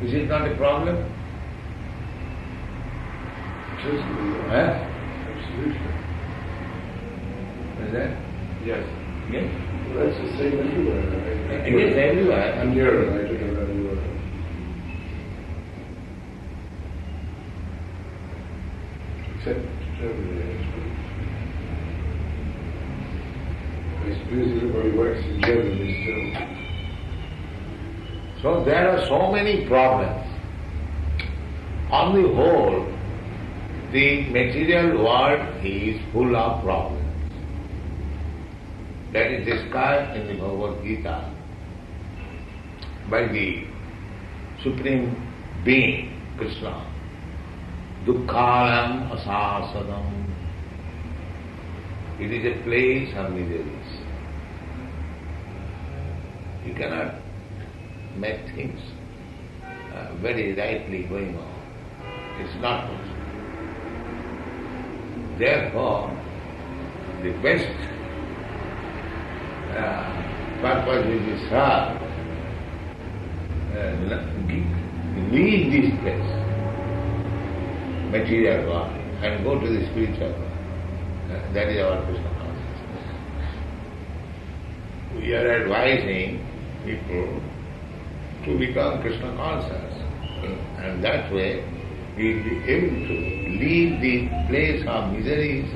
Is it not a problem? Absolutely. Is that? Yes. Yes? Well, that's the same everywhere. It is everywhere. In Europe, I don't know around Europe. Except Germany, I suppose everybody works in Germany still. So there are so many problems. On the whole, the material world is full of problems. That is described in the Bhagavad Gita by the Supreme Being, Krishna. Dukkhalam asasadam. It is a place of miseries. You cannot make things very rightly going on. It's not possible. Therefore, the best purpose will be served. Leave this place. material world and go to the spiritual world. That is our Krishna consciousness. We are advising people to become Krishna conscious. And that way we will be able to leave the place of miseries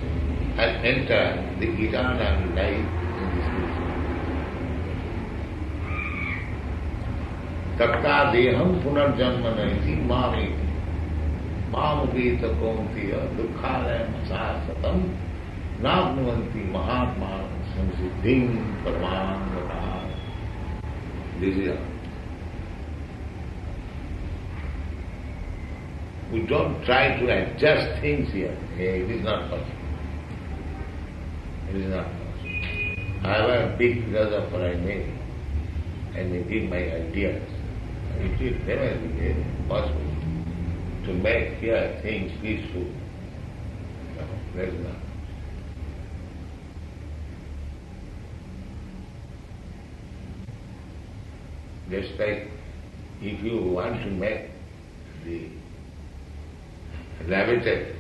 and enter the eternal life in the spiritual world. Takta deham punarjanma naiti mamiti mamupita kontiya dukkhalayam asasatam nagnuvanti mahatma samsiddhim paramanvata. This is all. We don't try to adjust things here. It is not possible. It is not possible. I have a big philosopher I made, and they give my ideas. It will never be possible to make here things peaceful. No, that is not. Just like if you want to make the laboratory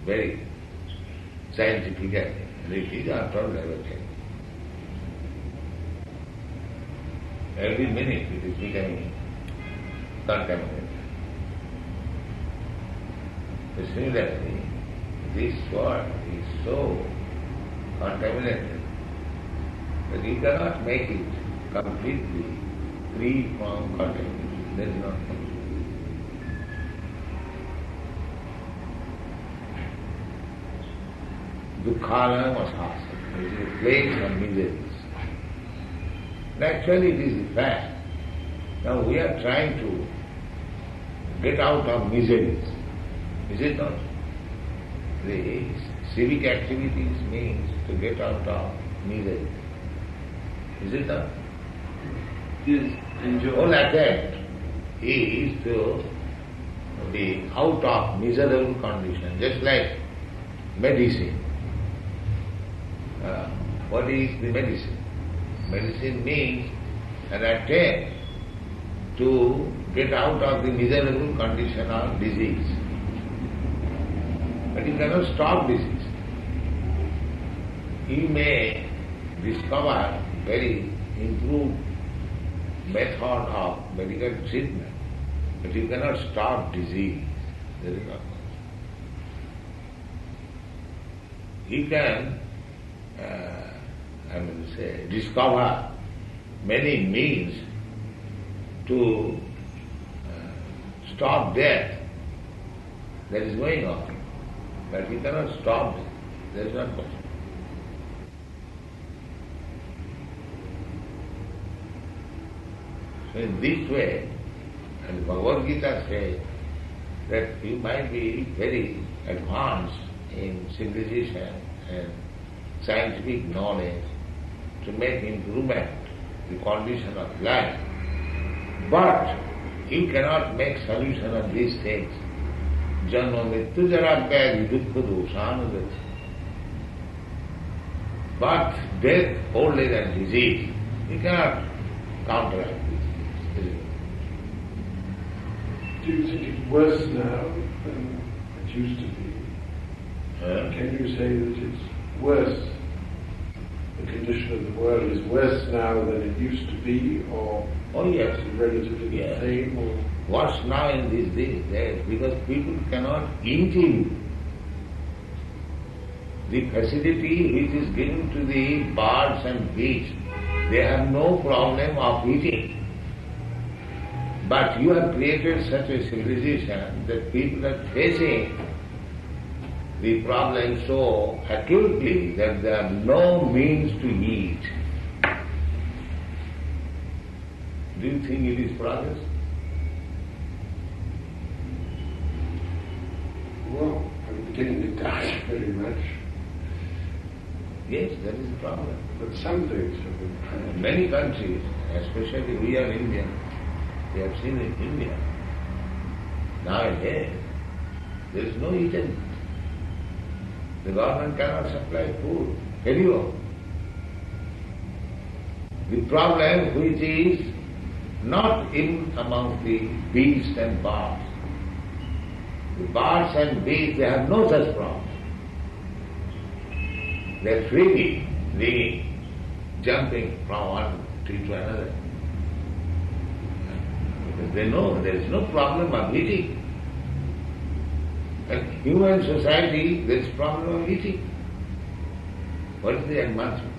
very scientific, and it is after laboratory. Every minute it is becoming contaminated. So similarly, this world is so contaminated that you cannot make it completely free from contamination. That is not possible. Dukkhalayam asasam is a place of miseries. Naturally it is the fact. Now we are trying to get out of miseries. Is it not? The civic activities means to get out of miseries. Is it not? Yes, enjoy. Whole attempt is to be out of miserable condition, just like medicine. What is the medicine? Medicine means an attempt to get out of the miserable condition of disease. But you cannot stop disease. You may discover very improved method of medical treatment, but you cannot stop disease. That is not possible. You can discover many means to stop death that is going on, but you cannot stop it. That is not possible. So in this way, and Bhagavad Gita says that you might be very advanced in civilization and scientific knowledge to make improvement the condition of life, but you cannot make solution of these things. Janma mrityu jara vyadi dukkha doshanudati. But death, old age and disease, you cannot counteract these things. Do you think it's worse now than it used to be? Can you say that it's worse? The condition of the world is worse now than it used to be, or yes, is it relatively the same? Or worse now in these days, because people cannot eat in. The facility which is given to the birds and beasts, they have no problem of eating. But you have created such a civilization that people are facing the problem so acutely that there are no means to eat. Do you think it is progress? well, I'm beginning to doubt very much. Yes, that is the problem. But some things have been. Many countries, especially we are Indian, we have seen in India, nowadays, there is no eating. The government cannot supply food anymore. The problem which is not in among the beasts and birds, The birds and bees, they have no such problem. They are freely living, jumping from one tree to another. Because they know there is no problem of eating. In human society, there is problem of eating. What is the advancement?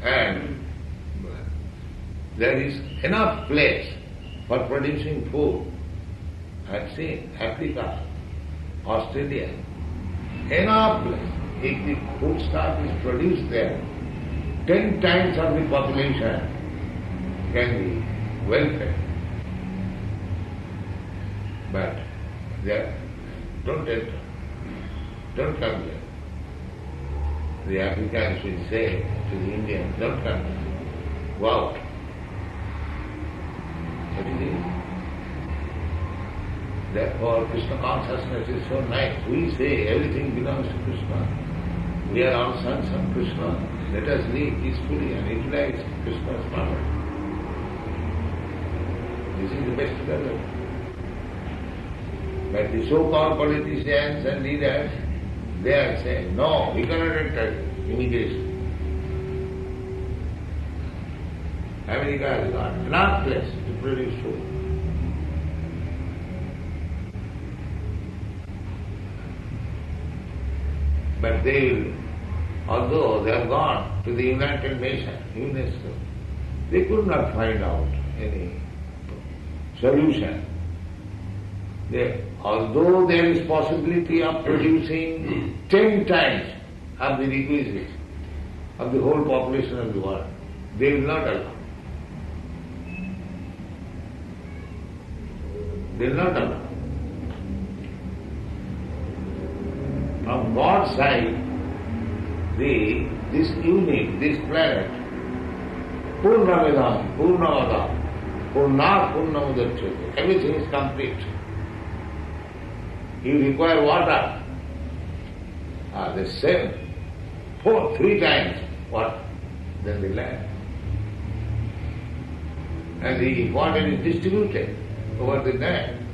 And there is enough place for producing food. I have seen Africa, Australia, enough place. If the food stuff is produced there, 10 times of the population can be well fed. But there, don't enter, don't come here. The Africans will say to the Indians, don't come here, go out. What it is? Therefore, Krishna consciousness is so nice. We say everything belongs to Krishna. We are all sons of Krishna. Let us live peacefully and utilize Krishna's power. This is the best development. But the so-called politicians and leaders, they are saying, no, we cannot enter immigration. America has got enough place to produce food. But they will, although they have gone to the United Nations, UNESCO, they could not find out any solution. Although there is possibility of producing 10 times of the requisites of the whole population of the world, they will not allow. They will not allow. From God's side, this unit, this planet, Purnamidam, Purnavadam, Purnat Purnamudachyate, everything is complete. You require water. The same, 3 times water than the land. And the water is distributed over the land.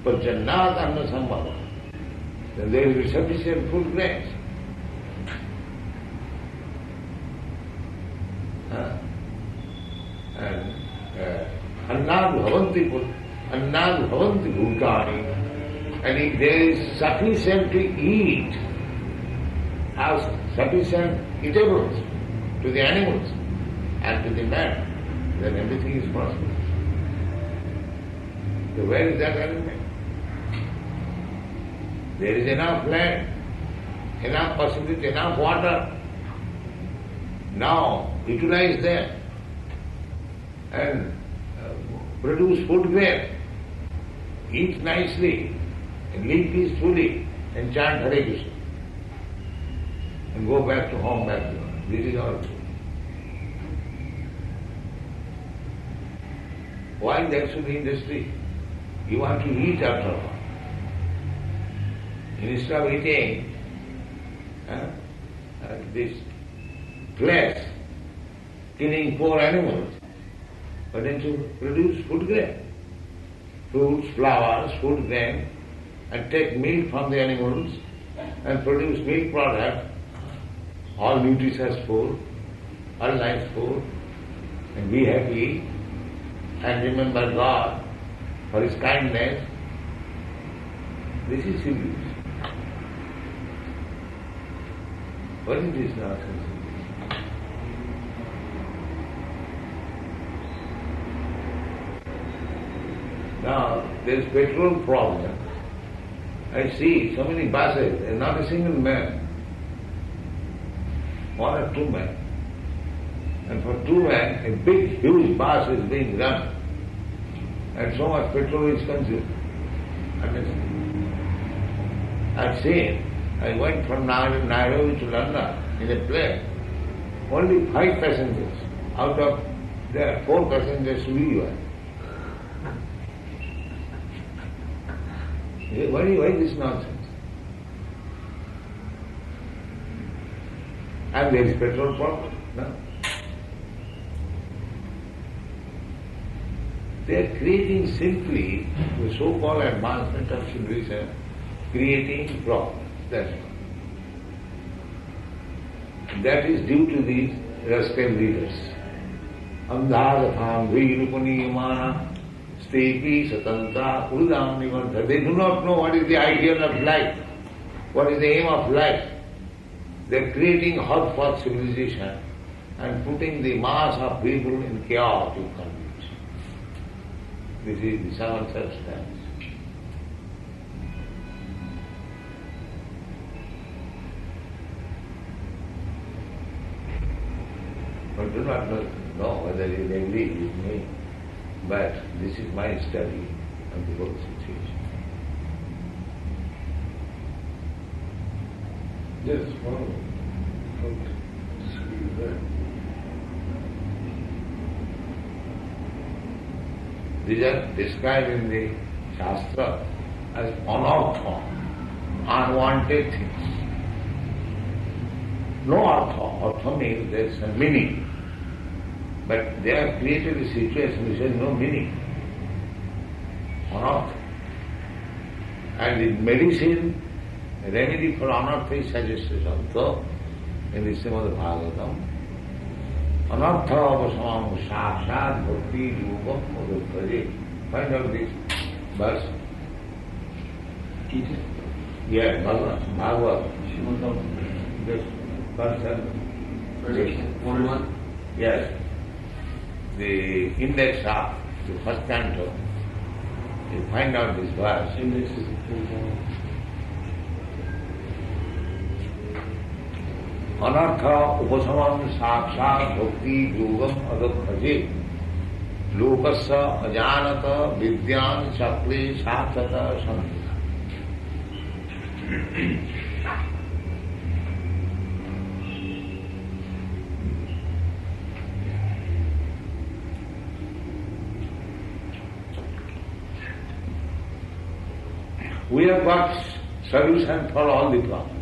For Jannat Anna Sambhava, then there will be sufficient food grains. And Annad Bhavanti Bhutani. And if there is sufficient to eat, have sufficient eatables to the animals and to the man, then everything is possible. So where is that element? There is enough land, enough possibility, enough water. Now utilize them and produce food grain, eat nicely, and live peacefully and chant Hare Krishna and go back to home, back to home. This is all. Why that should be industry? You want to eat after all. Instead of eating this flesh, killing poor animals, but then to produce food grain, fruits, flowers, food grain, and take milk from the animals and produce milk product, all nutritious food, all nice food, and be happy and remember God for His kindness. This is civilization. What is this nonsense? Now, there is petrol problem. I see so many buses, there is not a single man, 1 or 2 men. And for 2 men, a big, huge bus is being run, and so much petrol is consumed. Understand? I've seen, I went from Nairobi to London in a plane, only 5 passengers. Out of there, 4 passengers to the US. Why this nonsense? And there is petrol problem. No? They are creating simply the so-called advancement of civilization, creating problems. That's all. That is due to these rascal leaders. Andharatham Virupani Stepi Satanta Udam Nivanta. They do not know what is the ideal of life, what is the aim of life. They are creating hotspot civilization and putting the mass of people in chaotic condition. This is the seventh substance. I do not know whether you agree with me, but this is my study of the whole situation. Yes, well, I don't disagree with that. These are described in the Shastra as anartha, unwanted things. No artha. Artha means there is a meaning. But they have created a situation which has no meaning. Anartha. And in medicine, a remedy for anartha is suggested also in the Srimad Bhagavatam. Anartha avasamam sakshat bhakti yogam udaptaje. Find out this verse. Gita? Yeah, Bhagavad. This verse. Verse 101? Yes. The index of the first canto, you find out this verse. Index is Anartha upasamam sakshat bhakti yogam adabhaje lokasya ajanata vidyan chakle saksata santita. We have got solution for all the problems.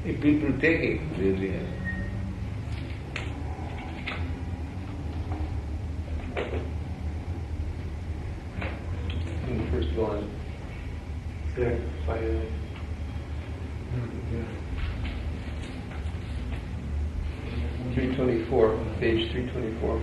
If people take it, really. In the first line. Yeah, fire. Yeah. 324, page 324.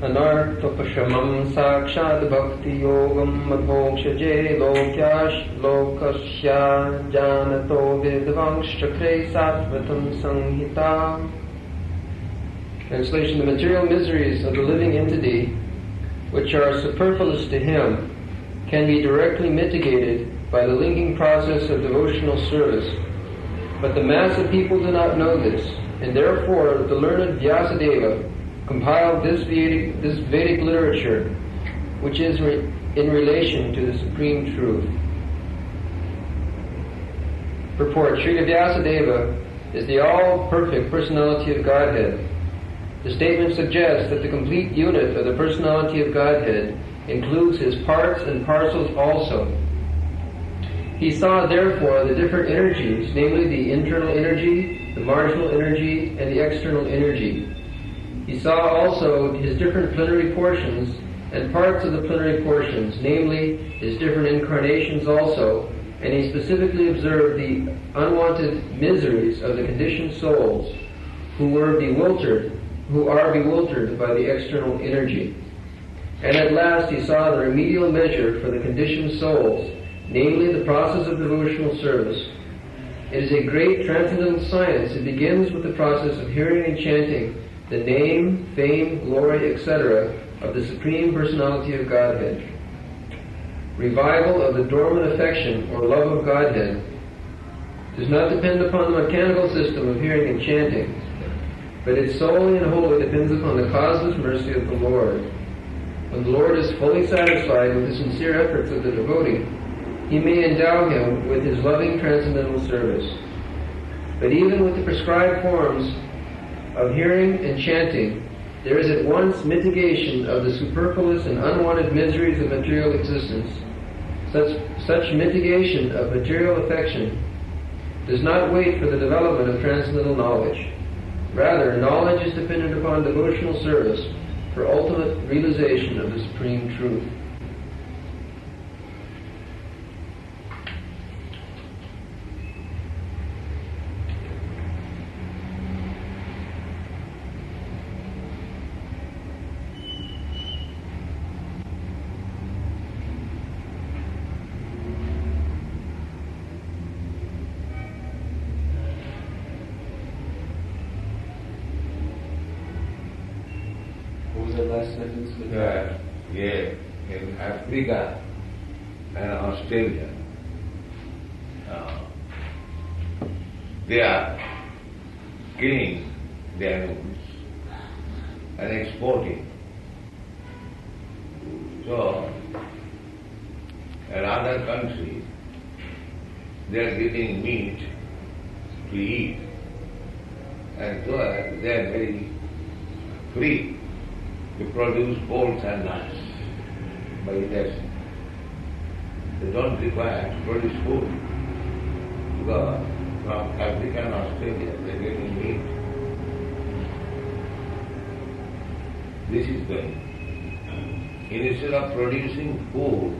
Anartopashamam sakshad bhakti yogam madmokshaje lokasya janato vidvangshakre sattvatam sanghita. Translation: the material miseries of the living entity, which are superfluous to him, can be directly mitigated by the linking process of devotional service. But the mass of people do not know this, and therefore the learned Vyasadeva compiled this Vedic literature, which is in relation to the supreme truth. Purport: Srila Vyasadeva is the all-perfect personality of Godhead. The statement suggests that the complete unit of the personality of Godhead includes his parts and parcels also. He saw, therefore, the different energies, namely the internal energy, the marginal energy, and the external energy. He saw also his different plenary portions and parts of the plenary portions, namely his different incarnations also, and he specifically observed the unwanted miseries of the conditioned souls who are bewildered by the external energy. And at last he saw the remedial measure for the conditioned souls, namely the process of devotional service. It is a great transcendental science. It begins with the process of hearing and chanting the name, fame, glory, etc. of the Supreme Personality of Godhead. Revival of the dormant affection or love of Godhead does not depend upon the mechanical system of hearing and chanting, but it solely and wholly depends upon the causeless mercy of the Lord. When the Lord is fully satisfied with the sincere efforts of the devotee, he may endow him with his loving transcendental service. But even with the prescribed forms of hearing and chanting, there is at once mitigation of the superfluous and unwanted miseries of material existence. Such mitigation of material affection does not wait for the development of transcendental knowledge. Rather, knowledge is dependent upon devotional service for ultimate realization of the supreme truth. In Africa and Australia, they are killing the animals and exporting. So, in other countries, they are getting meat to eat, and so they are very free to produce bolts and nuts by this. They don't require to produce food, because from Africa and Australia they are getting meat. This is going. Instead of producing food,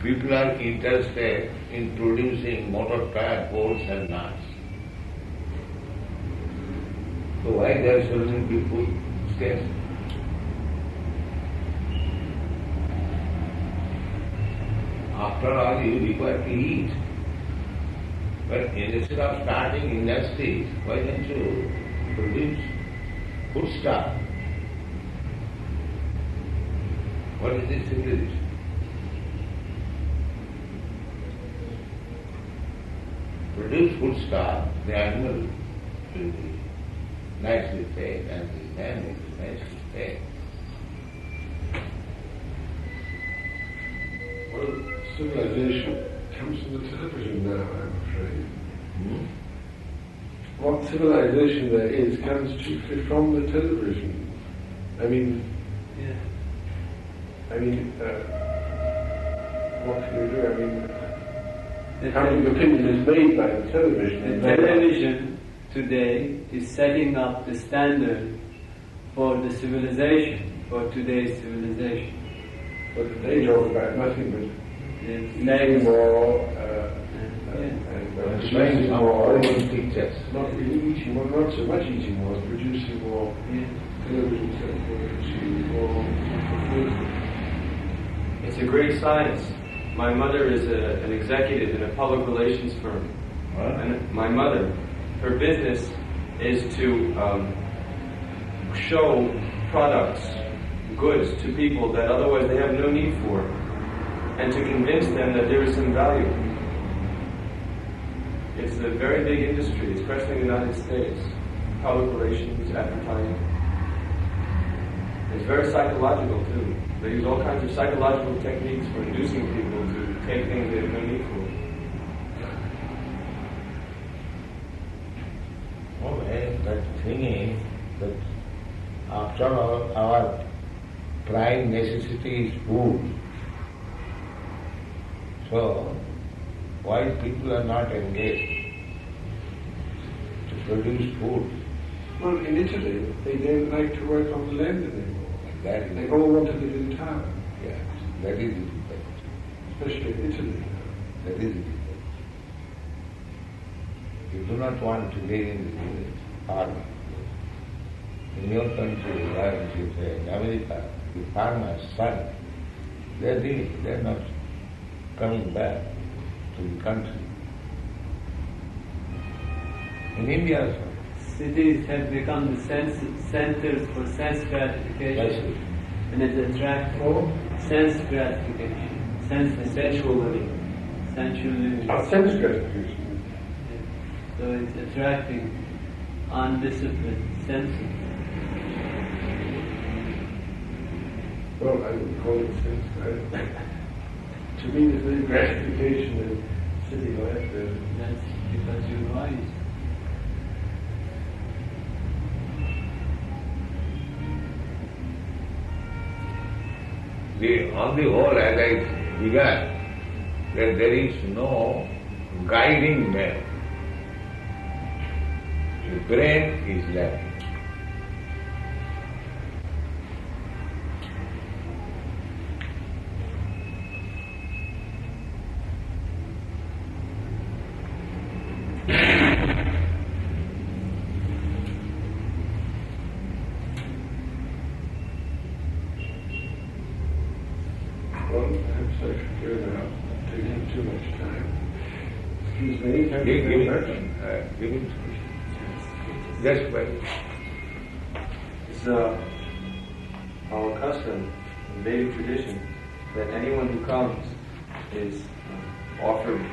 people are interested in producing motor car bolts and nuts. So why there shouldn't be food scarce? After all, you require to eat. But instead of starting industries, why don't you produce food stuff? What is this civilization? Produce food stuff, the animal will be nicely fed and the man will be nicely fed. Well, civilization comes from the television now, I'm afraid. What civilization there is comes chiefly from the television. I mean, what can you do? I mean, public opinion is made by the television. The television today is setting up the standard for the civilization, for today's civilization. But they talk about nothing but Next. more, Showing some horrible pictures. not really eating more, not so much eating more, producing more television sets, producing more food. It's a great science. My mother is an executive in a public relations firm. And my mother, her business is to show products, goods to people that otherwise they have no need for, and to convince them that there is some value. It's a very big industry, especially in the United States. Public relations, advertising. It's very psychological too. They use all kinds of psychological techniques for inducing people to take things they have no need for. Okay, but the thing is that after all, our prime necessity is food. So, why people are not engaged to produce food? Well, in Italy, they don't like to work on the land anymore. They all want to live in town. Yeah, that is difficult. Especially in Italy. That is difficult. You do not want to live in the village, farmer. In your country, as you say, in America, the farmer's son, they are leaving, they are not coming back to the country. In India also. Cities have become the centers for sense gratification, and it attracts sense gratification, sensual living. Sensual living. Sense gratification. So it's attracting undisciplined senses. Well, I would call it sense gratification. To me, there's no gratification in city life. That's because you're wise. On the whole, as I began, that there is no guiding man. The brain is lacking. Well, perhaps I should go now, taking too much time. Excuse me, thank you very much. Give him just wait. It's our custom, in Vedic tradition, that anyone who comes is offered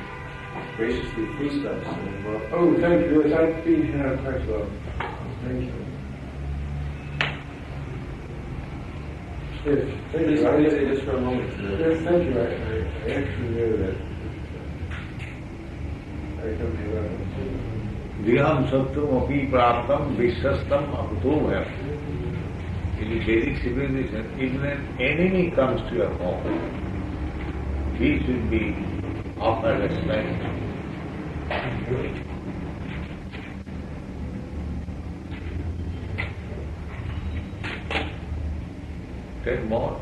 graciously foodstuffs. Oh, thank you. Yes, I've been here quite well. Thank you. Yes, thank Please, you. please stay just for a moment. Yes, thank you. I actually know that. I come here. Griham sattam api praptam vishastam aputovayam. In the Vedic civilization, even an enemy comes to your home, he should be offered as friend. 10 more.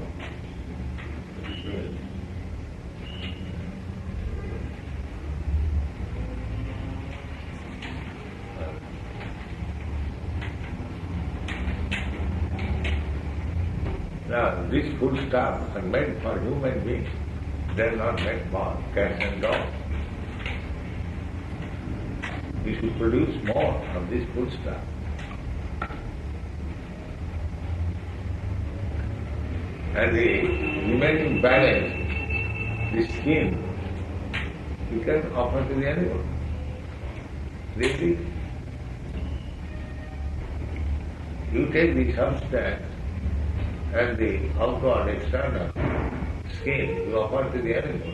Now, this food stuff are meant for human beings. They are not meant for cats and dogs. We should produce more of this food stuff. And the remaining balance, the skin, you can offer to the animal. Really, you take the substance and the outward external skin, you offer to the animal,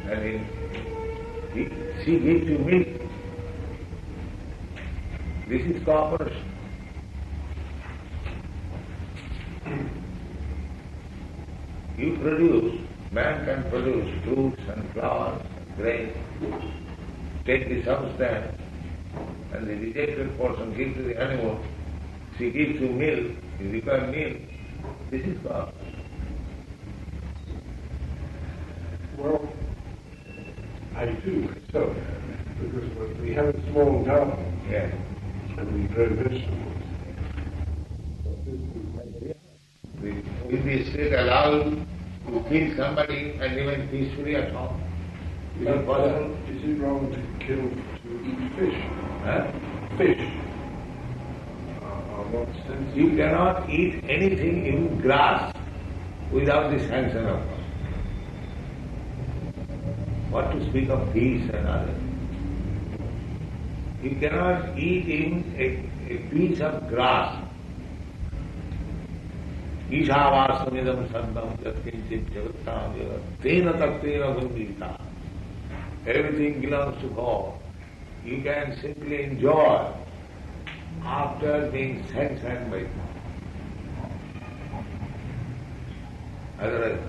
and she gives you milk. This is cooperation. You produce, man can produce fruits and flowers, grains, take the substance and the rejected portion gives to the animal, she gives you milk, you require milk. This is God. Well, I do myself, because we have a small garden Yes. and we grow vegetables. If the state allows to kill somebody and remain peacefully at home, is it possible? Is it wrong to kill, to eat fish? Huh? Fish are not sensitive. You cannot eat anything, even grass, without the sanction of God. What to speak of peace and others? You cannot eat even a piece of grass. Ishavastamidam sandam yatkinchit jagattam tena taktena gundita. Everything belongs to God. You can simply enjoy after being sanctioned by God. Otherwise,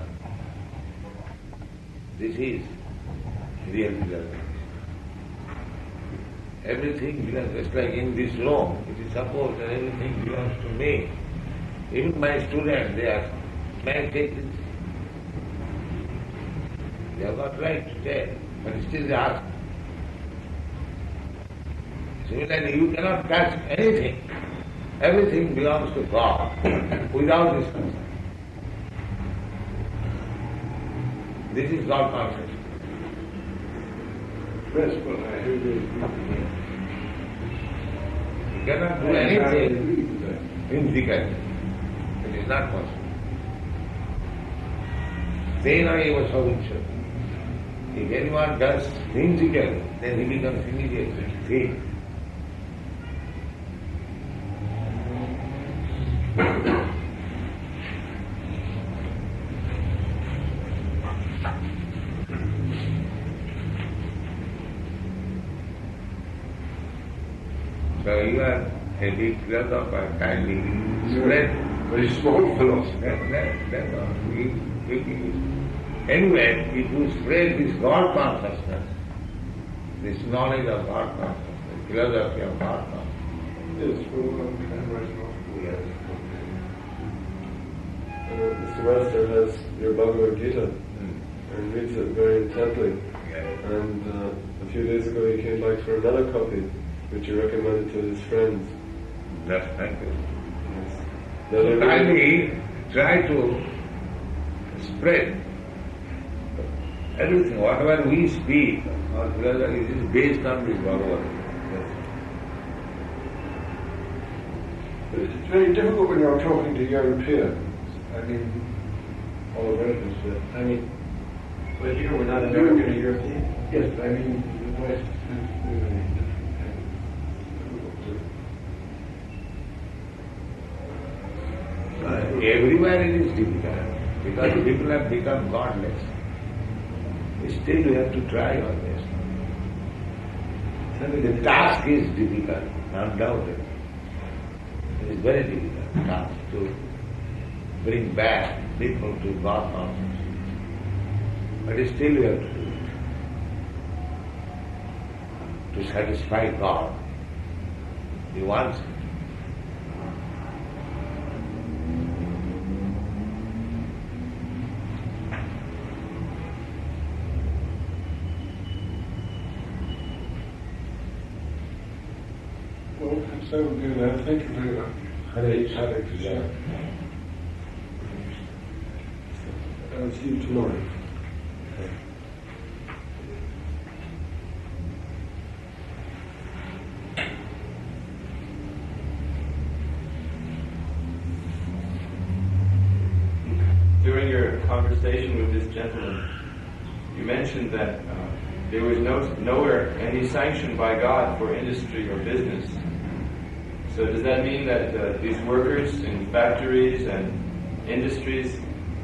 this is real belonging. Everything belongs, just like in this room, it is supposed that everything belongs to me. Even my students, they ask, may I take this? They have got right to take, but still they ask. Similarly, you cannot touch anything. Everything belongs to God without this concern. This is God consciousness. Yes, but I heard it. You cannot do anything physically. It is not possible. Tena eva savuchyate. If anyone does whimsical, then he becomes immediately vain. So you are a big philosopher, kindly spread very small philosophy. That's all. Anyway, if you spread this God consciousness, this knowledge of God consciousness, philosophy of God consciousness. Yes, for one can right now. Yes. Mr. Master has your Bhagavad Gita and reads it very intently. Yes. And a few days ago he came back for another copy, which he recommended to his friends. That's thank you. Yes. So try to spread everything, whatever we speak, or whether it is based on this Bhagavad. Yes. But it's very difficult when you're talking to Europeans. I mean, all Americans. I mean, But here we're not American or European. yes, I mean, the West is very different and difficult to. Everywhere it is difficult, because people have become godless. Still you have to try always. The task is difficult, undoubtedly. It is very difficult task to bring back people to God consciousness. But still you have to do it. To satisfy God. He wants it. Well, so good. Thank you very much. Hare Krishna. I'll see you tomorrow. During your conversation with this gentleman, you mentioned that there was nowhere any sanction by God for industry or business. So does that mean that these workers in factories and industries,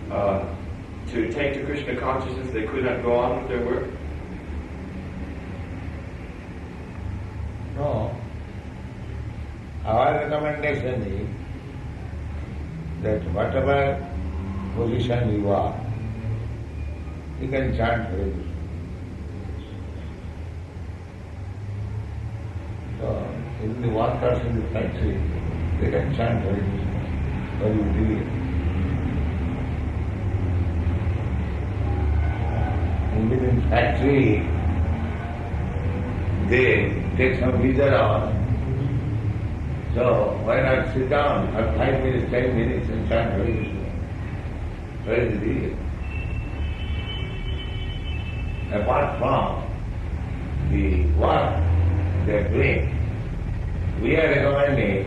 to take to Krishna consciousness, they could not go on with their work? No. Our recommendation is that whatever position you are, you can chant Hare Krishna. So, if the workers in the factory, they can chant Hare Krishna, very easily. And within factory, they take some leisure hours. So, why not sit down for 5 minutes, 10 minutes and chant Hare Krishna? Very easy. Apart from the work they are doing, we are recommending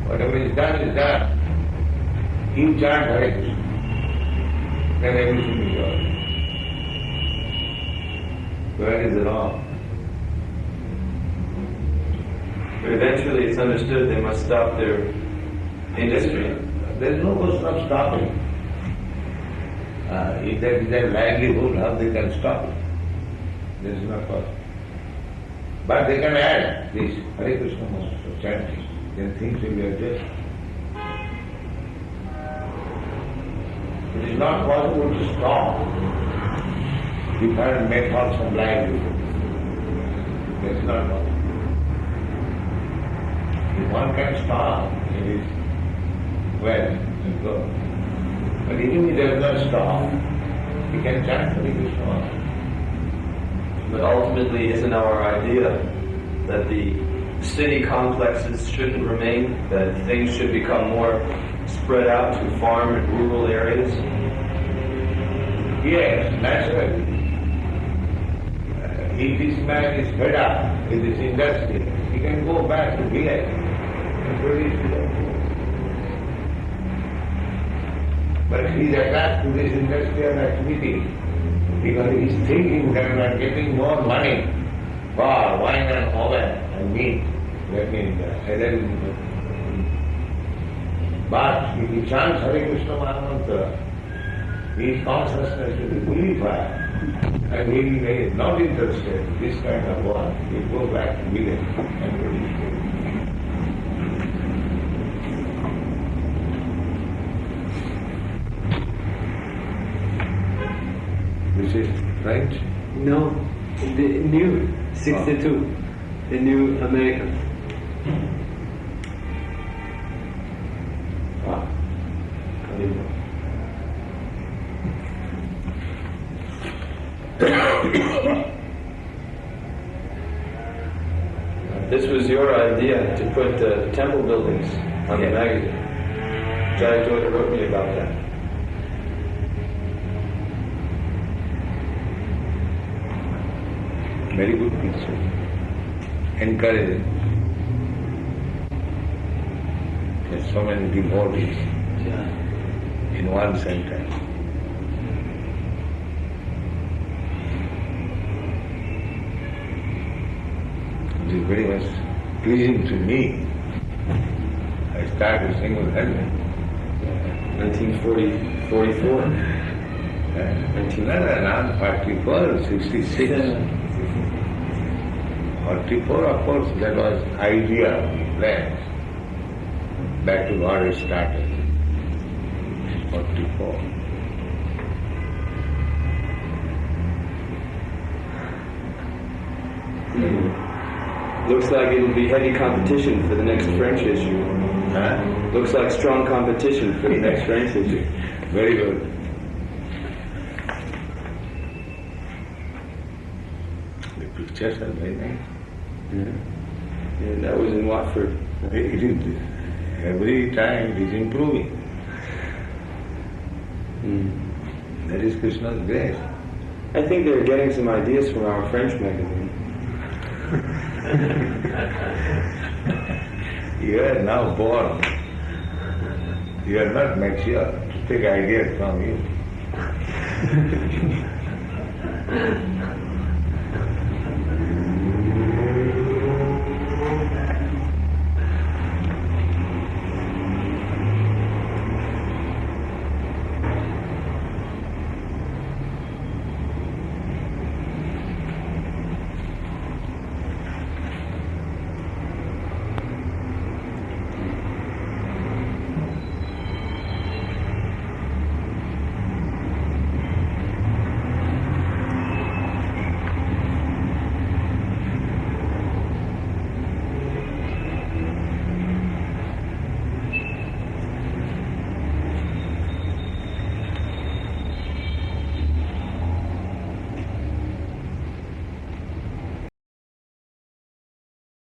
whatever is done is done. You chant Hare Krishna, then everything is yours. Where is wrong? But eventually it's understood they must stop their industry. There is no question of stopping. If that is their livelihood, how they can stop it? There is no question. But they can add this Hare Krishna mantra chanting, then things will be adjusted. It is not possible to stop different methods of livelihood. That is not possible. If one can stop, it is well and good. But even if he does not stop, he can chant Hare Krishna mantra. But ultimately, isn't our idea that the city complexes shouldn't remain, that things should become more spread out to farm and rural areas? Yes, naturally. If this man is fed up with this industry, he can go back to village and produce it. But he is attached to this industrial activity because he is thinking that we are getting more money for wine and oven and meat. That means either but if he chants Hare Krishna mantra, his consciousness will be purified and he is not interested in this kind of work. He will go back to village and produce it. is French? No, the new 62, the new American. This was your idea to put temple buildings on the magazine. Jayatodha wrote me about that. Very good picture. Encouraging. There's so many devotees in one sentence. It is very much pleasing to me. I started single-handed. 1944. Not 44, 66. 44, of course, that was idea, plans. That is what it started. 44. Looks like it'll be heavy competition for the next French issue. Huh? Looks like strong competition for the next French issue. Very good. The pictures are very nice. And that was in Watford. It is every time it is improving. That is Krishna's grace. I think they're getting some ideas from our French magazine. You are now born. You are not mature to take ideas from you.